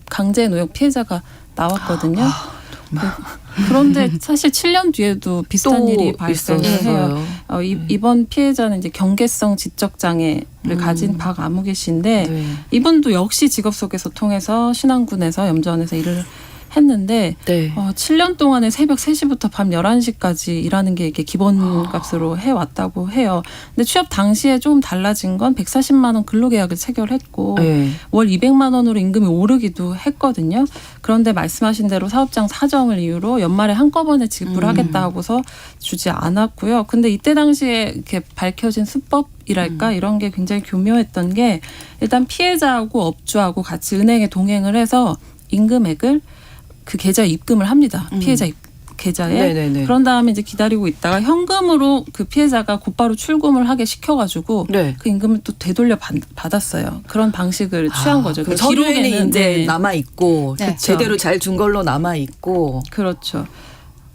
강제 노역 피해자가 나왔거든요. 그런데 사실 7년 뒤에도 비슷한 또 일이 발생을 해요. 있었어요. 이번 피해자는 이제 경계성 지적 장애를 가진 박아무개 씨인데 네. 이분도 역시 직업 속에서 통해서 신안군에서 염전에서 일을 했는데 네. 7년 동안에 새벽 3시부터 밤 11시까지 일하는 게 이게 기본값으로 해왔다고 해요. 근데 취업 당시에 조금 달라진 건 140만 원 근로계약을 체결했고 네. 월 200만 원으로 임금이 오르기도 했거든요. 그런데 말씀하신 대로 사업장 사정을 이유로 연말에 한꺼번에 지불하겠다 하고서 주지 않았고요. 근데 이때 당시에 이렇게 밝혀진 수법이랄까 이런 게 굉장히 교묘했던 게 일단 피해자하고 업주하고 같이 은행에 동행을 해서 임금액을 그 계좌에 입금을 합니다. 피해자 계좌에. 네네네. 그런 다음에 이제 기다리고 있다가 현금으로 그 피해자가 곧바로 출금을 하게 시켜가지고 네. 그 임금을 또 되돌려 받았어요. 그런 방식을 취한 거죠. 그 그 서류에는 기록에는 이제 네. 남아 있고 네. 제대로 잘 준 걸로 남아 있고 그렇죠.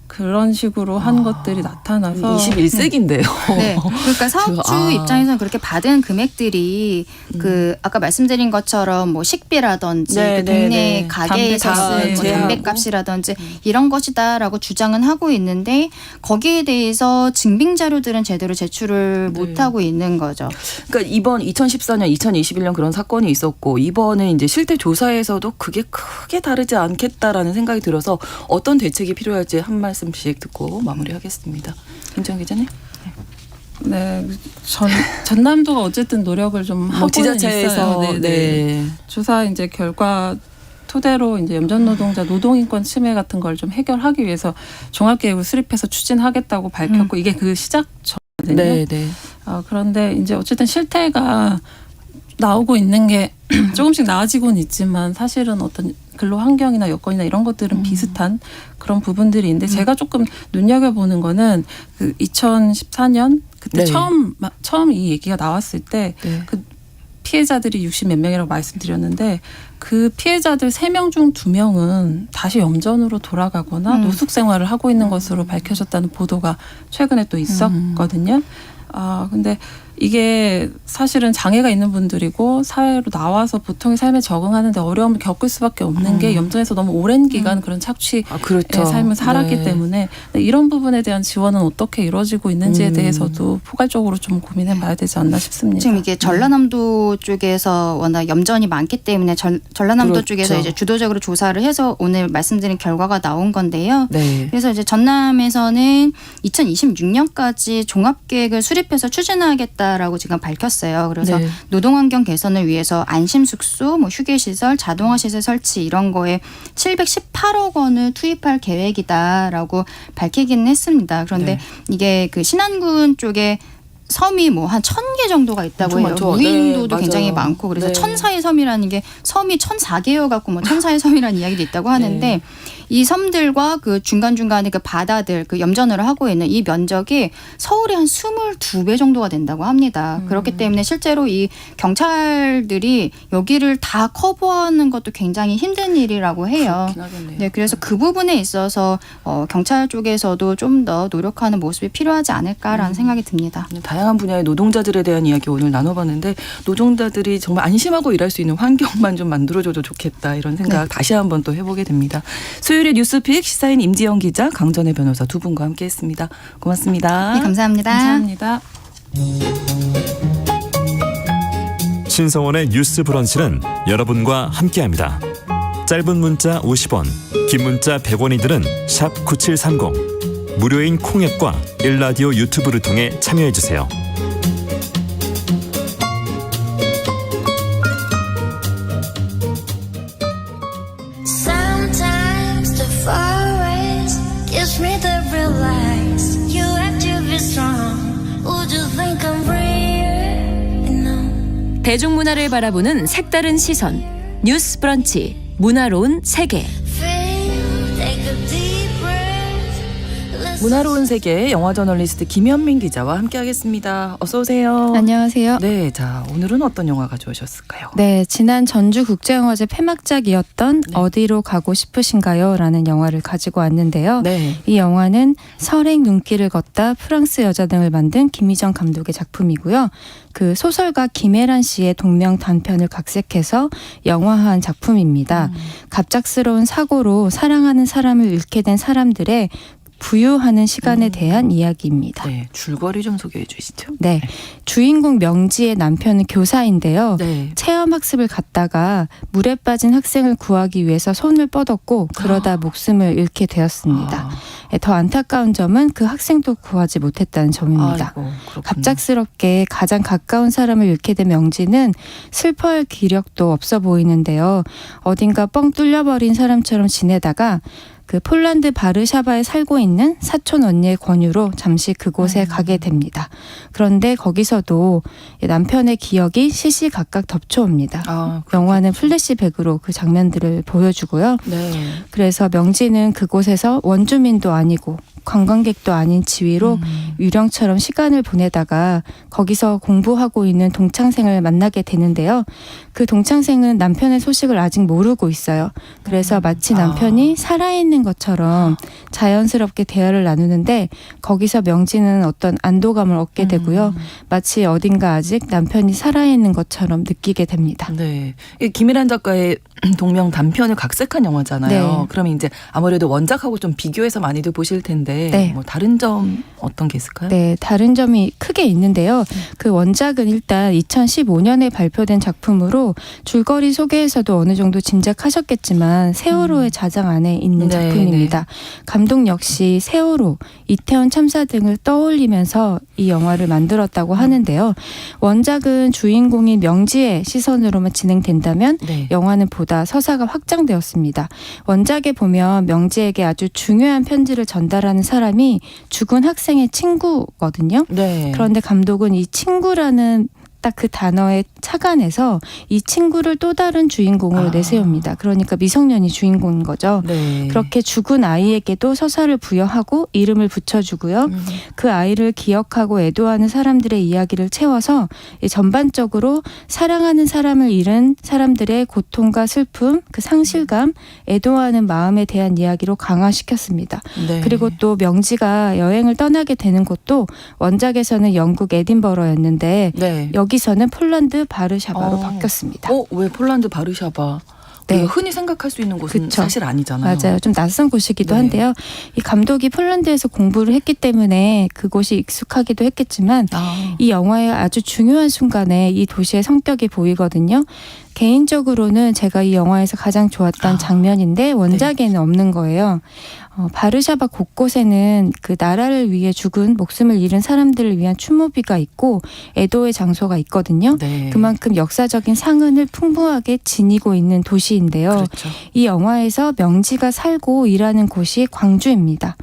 그런 식으로 한 것들이 나타나서 21세기인데요. 네. 그러니까 사업주 입장에서는 그렇게 받은 금액들이 그 아까 말씀드린 것처럼 뭐 식비라든지 네, 그 동네 네, 네. 가게에서 담배 쓴 뭐 제하고. 담배값이라든지 이런 것이다라고 주장은 하고 있는데 거기에 대해서 증빙 자료들은 제대로 제출을 못 하고 있는 거죠. 그러니까 이번 2014년, 2021년 그런 사건이 있었고 이번에 이제 실태 조사에서도 그게 크게 다르지 않겠다라는 생각이 들어서 어떤 대책이 필요할지 한 말씀씩 듣고 마무리하겠습니다. 김정 기자님. 네, 전남도가 어쨌든 노력을 좀 하고는 지자체에서 있어요. 네. 조사 이제 결과 토대로 이제 염전 노동자 노동인권 침해 같은 걸 좀 해결하기 위해서 종합계획을 수립해서 추진하겠다고 밝혔고 이게 그 시작점이거든요. 네, 네. 그런데 이제 어쨌든 실태가 나오고 있는 게 조금씩 나아지고는 있지만 사실은 어떤 근로 환경이나 여건이나 이런 것들은 비슷한 그런 부분들이 있는데 제가 조금 눈여겨보는 거는 그 2014년 그때 네. 처음 이 얘기가 나왔을 때 네. 그 피해자들이 60몇 명이라고 말씀드렸는데 그 피해자들 3명 중 2명은 다시 염전으로 돌아가거나 노숙 생활을 하고 있는 것으로 밝혀졌다는 보도가 최근에 또 있었거든요. 근데 이게 사실은 장애가 있는 분들이고 사회로 나와서 보통의 삶에 적응하는데 어려움을 겪을 수밖에 없는 게 염전에서 너무 오랜 기간 그런 착취의 그렇죠. 삶을 살았기 네. 때문에 이런 부분에 대한 지원은 어떻게 이루어지고 있는지에 대해서도 포괄적으로 좀 고민해봐야 되지 않나 싶습니다. 지금 이게 전라남도 쪽에서 워낙 염전이 많기 때문에 전라남도 그렇죠. 쪽에서 이제 주도적으로 조사를 해서 오늘 말씀드린 결과가 나온 건데요. 네. 그래서 이제 전남에서는 2026년까지 종합계획을 수립해서 추진하겠다라고 지금 밝혔어요. 그래서 네. 노동환경 개선을 위해서 안심숙소, 뭐 휴게시설, 자동화시설 설치 이런 거에 718억 원을 투입할 계획이다라고 밝히기는 했습니다. 그런데 네. 이게 그 신안군 쪽에 섬이 뭐 한 1,000개 정도가 있다고 엄청 해요. 많죠. 무인도도 네, 굉장히 맞아요. 많고 그래서 네. 천사의 섬이라는 게 섬이 1,004개여 갖고 뭐 천사의 섬이라는 이야기도 있다고 하는데 네. 이 섬들과 그 중간중간에 그 바다들 그 염전을 하고 있는 이 면적이 서울의 한 22배 정도가 된다고 합니다. 그렇기 때문에 실제로 이 경찰들이 여기를 다 커버하는 것도 굉장히 힘든 일이라고 해요. 그렇긴 하겠네요. 네, 그래서 그 부분에 있어서 경찰 쪽에서도 좀 더 노력하는 모습이 필요하지 않을까라는 생각이 듭니다. 다양한 분야의 노동자들에 대한 이야기 오늘 나눠봤는데 노동자들이 정말 안심하고 일할 수 있는 환경만 좀 만들어줘도 좋겠다 이런 생각 다시 한번 또 해보게 됩니다. 수요일의 뉴스픽 시사인 임지영 기자, 강전혜 변호사 두 분과 함께했습니다. 고맙습니다. 네, 감사합니다. 감사합니다. 신성원의 뉴스 브런치는 여러분과 함께합니다. 짧은 문자 50원, 긴 문자 100원이들은 샵 9730. 무료인 콩앱과 일라디오 유튜브를 통해 참여해주세요. Sometimes the forest gives me the realize you have to be strong. Would you think I'm real? No. 대중문화를 바라보는 색다른 시선. 뉴스 브런치. 문화로운 세계. Feel, take a deep breath. Listen. 문화로운 세계 영화 저널리스트 김현민 기자와 함께하겠습니다. 어서 오세요. 안녕하세요. 네, 자 오늘은 어떤 영화 가져오셨을까요? 네, 지난 전주국제영화제 폐막작이었던 어디로 가고 싶으신가요? 라는 영화를 가지고 왔는데요. 네. 이 영화는 설행 눈길을 걷다 프랑스 여자 등을 만든 김희정 감독의 작품이고요. 그 소설가 김혜란 씨의 동명 단편을 각색해서 영화화한 작품입니다. 갑작스러운 사고로 사랑하는 사람을 잃게 된 사람들의 부유하는 시간에 대한 이야기입니다. 네, 줄거리 좀 소개해 주시죠. 네, 주인공 명지의 남편은 교사인데요. 네. 체험학습을 갔다가 물에 빠진 학생을 구하기 위해서 손을 뻗었고 그러다 목숨을 잃게 되었습니다. 더 안타까운 점은 그 학생도 구하지 못했다는 점입니다. 아이고, 그렇군요. 갑작스럽게 가장 가까운 사람을 잃게 된 명지는 슬퍼할 기력도 없어 보이는데요. 어딘가 뻥 뚫려버린 사람처럼 지내다가 그 폴란드 바르샤바에 살고 있는 사촌 언니의 권유로 잠시 그곳에 가게 됩니다. 그런데 거기서도 남편의 기억이 시시각각 덮쳐옵니다. 영화는 플래시백으로 그 장면들을 보여주고요. 네. 그래서 명지는 그곳에서 원주민도 아니고 관광객도 아닌 지위로 유령처럼 시간을 보내다가 거기서 공부하고 있는 동창생을 만나게 되는데요. 그 동창생은 남편의 소식을 아직 모르고 있어요. 그래서 마치 남편이 살아있는 것처럼 자연스럽게 대화를 나누는데 거기서 명지는 어떤 안도감을 얻게 되고요. 마치 어딘가 아직 남편이 살아있는 것처럼 느끼게 됩니다. 네. 이게 김혜란 작가의 동명 단편을 각색한 영화잖아요. 네. 그러면 이제 아무래도 원작하고 좀 비교해서 많이들 보실 텐데 네. 뭐 다른 점 어떤 게 있을까요? 네, 다른 점이 크게 있는데요. 그 원작은 일단 2015년에 발표된 작품으로 줄거리 소개에서도 어느 정도 짐작하셨겠지만 세월호의 자장 안에 있는 네, 작품입니다. 감독 역시 세월호, 이태원 참사 등을 떠올리면서 이 영화를 만들었다고 하는데요. 원작은 주인공인 명지의 시선으로만 진행된다면 네. 영화는 보다 서사가 확장되었습니다. 원작에 보면 명지에게 아주 중요한 편지를 전달하는 사람이 죽은 학생의 친구거든요. 네. 그런데 감독은 이 친구라는 딱 그 단어에 착안해서 이 친구를 또 다른 주인공으로 내세웁니다. 그러니까 미성년이 주인공인 거죠. 네. 그렇게 죽은 아이에게도 서사를 부여하고 이름을 붙여주고요. 그 아이를 기억하고 애도하는 사람들의 이야기를 채워서 전반적으로 사랑하는 사람을 잃은 사람들의 고통과 슬픔, 그 상실감, 애도하는 마음에 대한 이야기로 강화시켰습니다. 네. 그리고 또 명지가 여행을 떠나게 되는 곳도 원작에서는 영국 에딘버러였는데 네. 여기서는 폴란드 바르샤바로 바뀌었습니다. 왜 폴란드 바르샤바? 네. 우리가 흔히 생각할 수 있는 곳은 그쵸. 사실 아니잖아요. 맞아요. 좀 낯선 곳이기도 네. 한데요. 이 감독이 폴란드에서 공부를 했기 때문에 그곳이 익숙하기도 했겠지만 이 영화의 아주 중요한 순간에 이 도시의 성격이 보이거든요. 개인적으로는 제가 이 영화에서 가장 좋았던 장면인데 원작에는 없는 거예요. 바르샤바 곳곳에는 그 나라를 위해 죽은 목숨을 잃은 사람들을 위한 추모비가 있고 애도의 장소가 있거든요. 네. 그만큼 역사적인 상흔을 풍부하게 지니고 있는 도시인데요. 그렇죠. 이 영화에서 명지가 살고 일하는 곳이 광주입니다.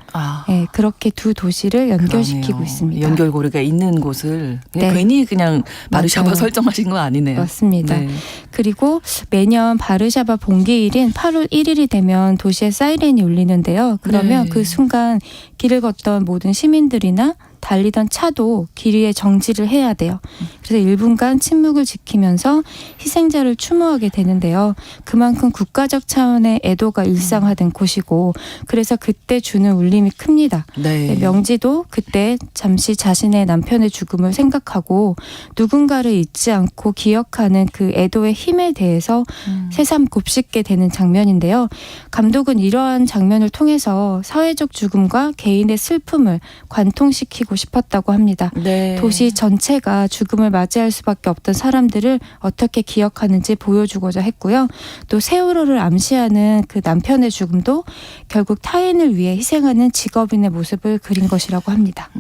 네, 그렇게 두 도시를 연결시키고 그러네요. 있습니다. 연결고리가 있는 곳을 그냥 네. 괜히 그냥 바르샤바 맞아요. 설정하신 거 아니네요. 맞습니다. 네. 그리고 매년 바르샤바 봉기일인 8월 1일이 되면 도시에 사이렌이 울리는데요. 그러면 네. 그 순간 길을 걷던 모든 시민들이나 달리던 차도 길 위에 정지를 해야 돼요. 그래서 1분간 침묵을 지키면서 희생자를 추모하게 되는데요. 그만큼 국가적 차원의 애도가 일상화된 곳이고 그래서 그때 주는 울림이 큽니다. 네. 명지도 그때 잠시 자신의 남편의 죽음을 생각하고 누군가를 잊지 않고 기억하는 그 애도의 힘에 대해서 새삼 곱씹게 되는 장면인데요. 감독은 이러한 장면을 통해서 사회적 죽음과 개인의 슬픔을 관통시키고 싶었다고 합니다. 네. 도시 전체가 죽음을 맞이할 수밖에 없던 사람들을 어떻게 기억하는지 보여주고자 했고요. 또 세월호를 암시하는 그 남편의 죽음도 결국 타인을 위해 희생하는 직업인의 모습을 그린 것이라고 합니다.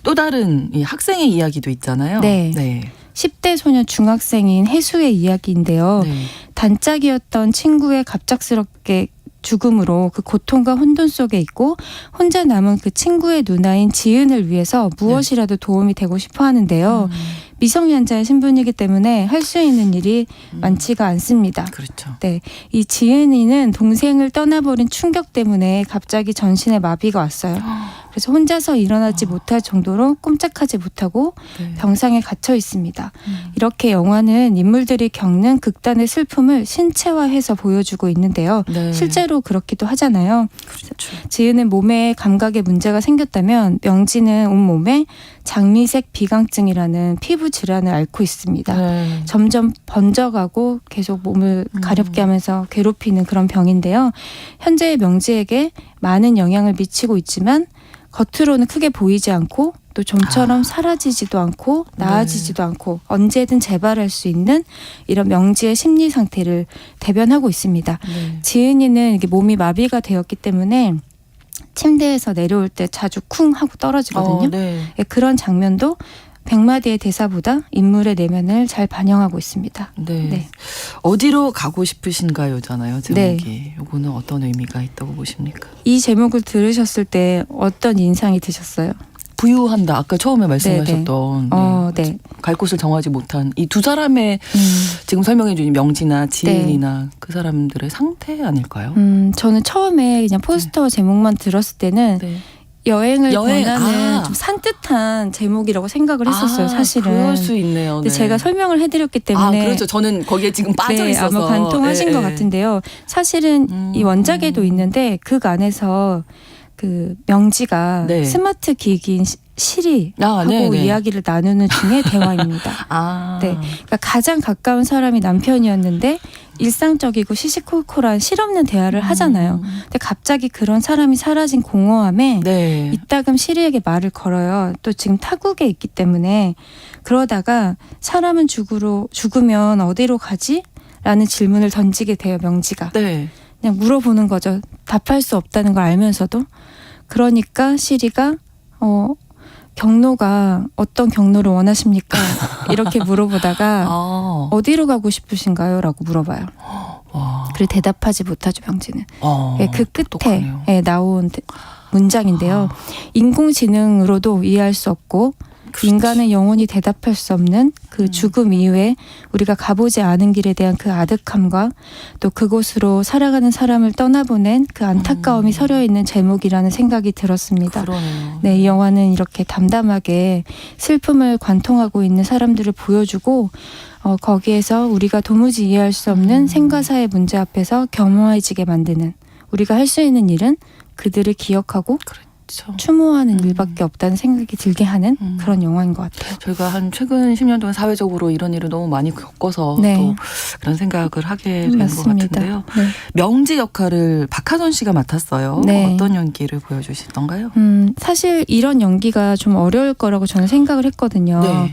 또 다른 이 학생의 이야기도 있잖아요. 네. 네. 10대 소년 중학생인 해수의 이야기인데요. 네. 단짝이었던 친구의 갑작스럽게 죽음으로 그 고통과 혼돈 속에 있고 혼자 남은 그 친구의 누나인 지은을 위해서 무엇이라도 도움이 되고 싶어 하는데요. 미성년자의 신분이기 때문에 할 수 있는 일이 많지가 않습니다. 그렇죠. 네, 이 지은이는 동생을 떠나버린 충격 때문에 갑자기 전신에 마비가 왔어요. 그래서 혼자서 일어나지 못할 정도로 꼼짝하지 못하고 네. 병상에 gat혀 있습니다. 이렇게 영화는 인물들이 겪는 극단의 슬픔을 신체화해서 보여주고 있는데요. 네. 실제로 그렇기도 하잖아요. 그렇죠. 지은은 몸에 감각에 문제가 생겼다면 명지는 온몸에 장미색 비강증이라는 피부 질환을 앓고 있습니다. 네. 점점 번져가고 계속 몸을 가렵게 하면서 괴롭히는 그런 병인데요. 현재의 명지에게 많은 영향을 미치고 있지만 겉으로는 크게 보이지 않고 또 좀처럼 사라지지도 않고 나아지지도 않고 언제든 재발할 수 있는 이런 명지의 심리 상태를 대변하고 있습니다. 네. 지은이는 이게 몸이 마비가 되었기 때문에 침대에서 내려올 때 자주 쿵 하고 떨어지거든요. 네. 예, 그런 장면도 100마디의 대사보다 인물의 내면을 잘 반영하고 있습니다. 네. 네. 어디로 가고 싶으신가요잖아요. 제목이. 요거는 어떤 의미가 있다고 보십니까? 이 제목을 들으셨을 때 어떤 인상이 드셨어요? 부유한다. 아까 처음에 말씀하셨던 네. 갈 곳을 정하지 못한 이 두 사람의 지금 설명해 주신 명지나 지은이나 그 사람들의 상태 아닐까요? 저는 처음에 그냥 포스터 제목만 들었을 때는 네. 여행을 권하는 좀 산뜻한 제목이라고 생각을 했었어요. 사실은. 그럴 수 있네요. 근데 네. 제가 설명을 해드렸기 때문에 그렇죠. 저는 거기에 지금 빠져 네, 있어서 아마 관통하신 것 같은데요. 사실은 이 원작에도 있는데 그 안에서 그 명지가 네. 스마트 기기인 시리 하고 네네. 이야기를 나누는 중에 대화입니다. 네, 그러니까 가장 가까운 사람이 남편이었는데 일상적이고 시시콜콜한 실없는 대화를 하잖아요. 근데 갑자기 그런 사람이 사라진 공허함에 네. 이따금 시리에게 말을 걸어요. 또 지금 타국에 있기 때문에 그러다가 사람은 죽으면 어디로 가지? 라는 질문을 던지게 돼요. 명지가. 네. 그냥 물어보는 거죠. 답할 수 없다는 걸 알면서도. 그러니까 시리가 경로가 어떤 경로를 원하십니까? 이렇게 물어보다가 어디로 가고 싶으신가요? 라고 물어봐요. 그리고 대답하지 못하죠. 명지는. 그 끝에 나온 문장인데요. 인공지능으로도 이해할 수 없고 인간은 영원히 대답할 수 없는 그 죽음 이후에 우리가 가보지 않은 길에 대한 그 아득함과 또 그곳으로 살아가는 사람을 떠나보낸 그 안타까움이 서려 있는 제목이라는 생각이 들었습니다. 그러네요. 네, 이 영화는 이렇게 담담하게 슬픔을 관통하고 있는 사람들을 보여주고 거기에서 우리가 도무지 이해할 수 없는 생과사의 문제 앞에서 겸허해지게 만드는, 우리가 할 수 있는 일은 그들을 기억하고 그렇죠. 추모하는 일밖에 없다는 생각이 들게 하는 그런 영화인 것 같아요. 저희가 한 최근 10년 동안 사회적으로 이런 일을 너무 많이 겪어서 네. 또 그런 생각을 하게 되는 것 맞습니다. 같은데요. 네. 명지 역할을 박하선 씨가 맡았어요. 네. 어떤 연기를 보여주시던가요? 사실 이런 연기가 좀 어려울 거라고 저는 생각을 했거든요. 네.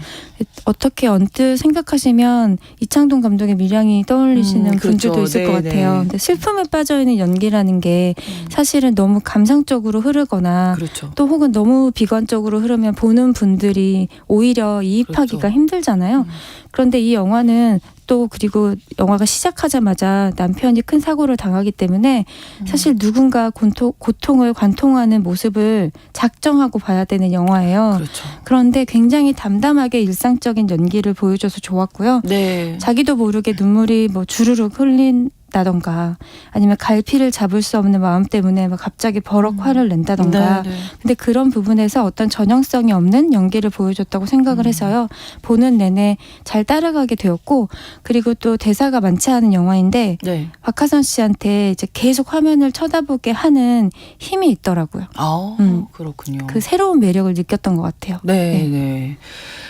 어떻게 언뜻 생각하시면 이창동 감독의 밀양이 떠올리시는 그렇죠. 분들도 있을 네, 것 같아요. 네. 근데 슬픔에 빠져있는 연기라는 게 사실은 너무 감상적으로 흐르거나 그렇죠. 또 혹은 너무 비관적으로 흐르면 보는 분들이 오히려 이입하기가 그렇죠. 힘들잖아요. 그런데 이 영화는 또 그리고 영화가 시작하자마자 남편이 큰 사고를 당하기 때문에 사실 누군가 고통을 관통하는 모습을 작정하고 봐야 되는 영화예요. 그렇죠. 그런데 굉장히 담담하게 일상적인 연기를 보여줘서 좋았고요. 네. 자기도 모르게 눈물이 뭐 주르륵 흘린다던가 아니면 갈피를 잡을 수 없는 마음 때문에 막 갑자기 버럭 화를 낸다던가 네, 네. 근데 그런 부분에서 어떤 전형성이 없는 연기를 보여줬다고 생각을 해서요. 보는 내내 잘 따라가게 되었고 그리고 또 대사가 많지 않은 영화인데 네. 박하선 씨한테 이제 계속 화면을 쳐다보게 하는 힘이 있더라고요. 아, 음. 그렇군요. 그 새로운 매력을 느꼈던 것 같아요. 네, 네.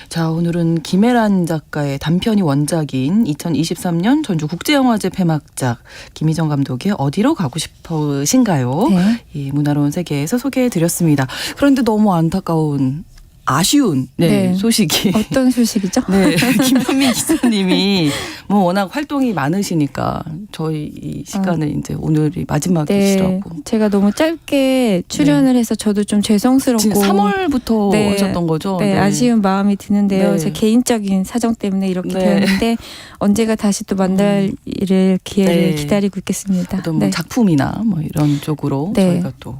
자, 오늘은 김혜란 작가의 단편이 원작인 2023년 전주국제영화제 폐막작 김희정 감독의 어디로 가고 싶으신가요? 네. 이 문화로운 세계에서 소개해드렸습니다. 그런데 너무 안타까운 아쉬운 네. 소식이 어떤 소식이죠? 네, 김현민 기자님이 뭐 워낙 활동이 많으시니까 저희 이 시간은 이제 오늘이 마지막이시라고. 제가 너무 짧게 출연을 해서 저도 좀 죄송스럽고 지금 3월부터 네. 오셨던 거죠? 네, 아쉬운 마음이 드는데요. 네. 제 개인적인 사정 때문에 이렇게 네. 되었는데 언제가 다시 또 만날 기회를 네. 기다리고 있겠습니다. 어떤 뭐 네. 작품이나 뭐 이런 쪽으로 네. 저희가 또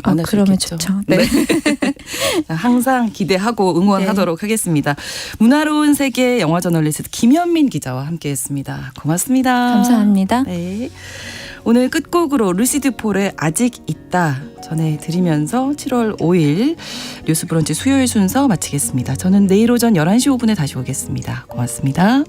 만날 수 그러면 있겠죠. 좋죠. 네. 항상 기대하고 응원하도록 하겠습니다. 문화로운 세계 영화 저널리스트 김현민 기자와 함께했습니다. 고맙습니다. 감사합니다. 네. 오늘 끝곡으로 루시드 폴의 아직 있다 전해드리면서 7월 5일 뉴스브런치 수요일 순서 마치겠습니다. 저는 내일 오전 11시 5분에 다시 오겠습니다. 고맙습니다.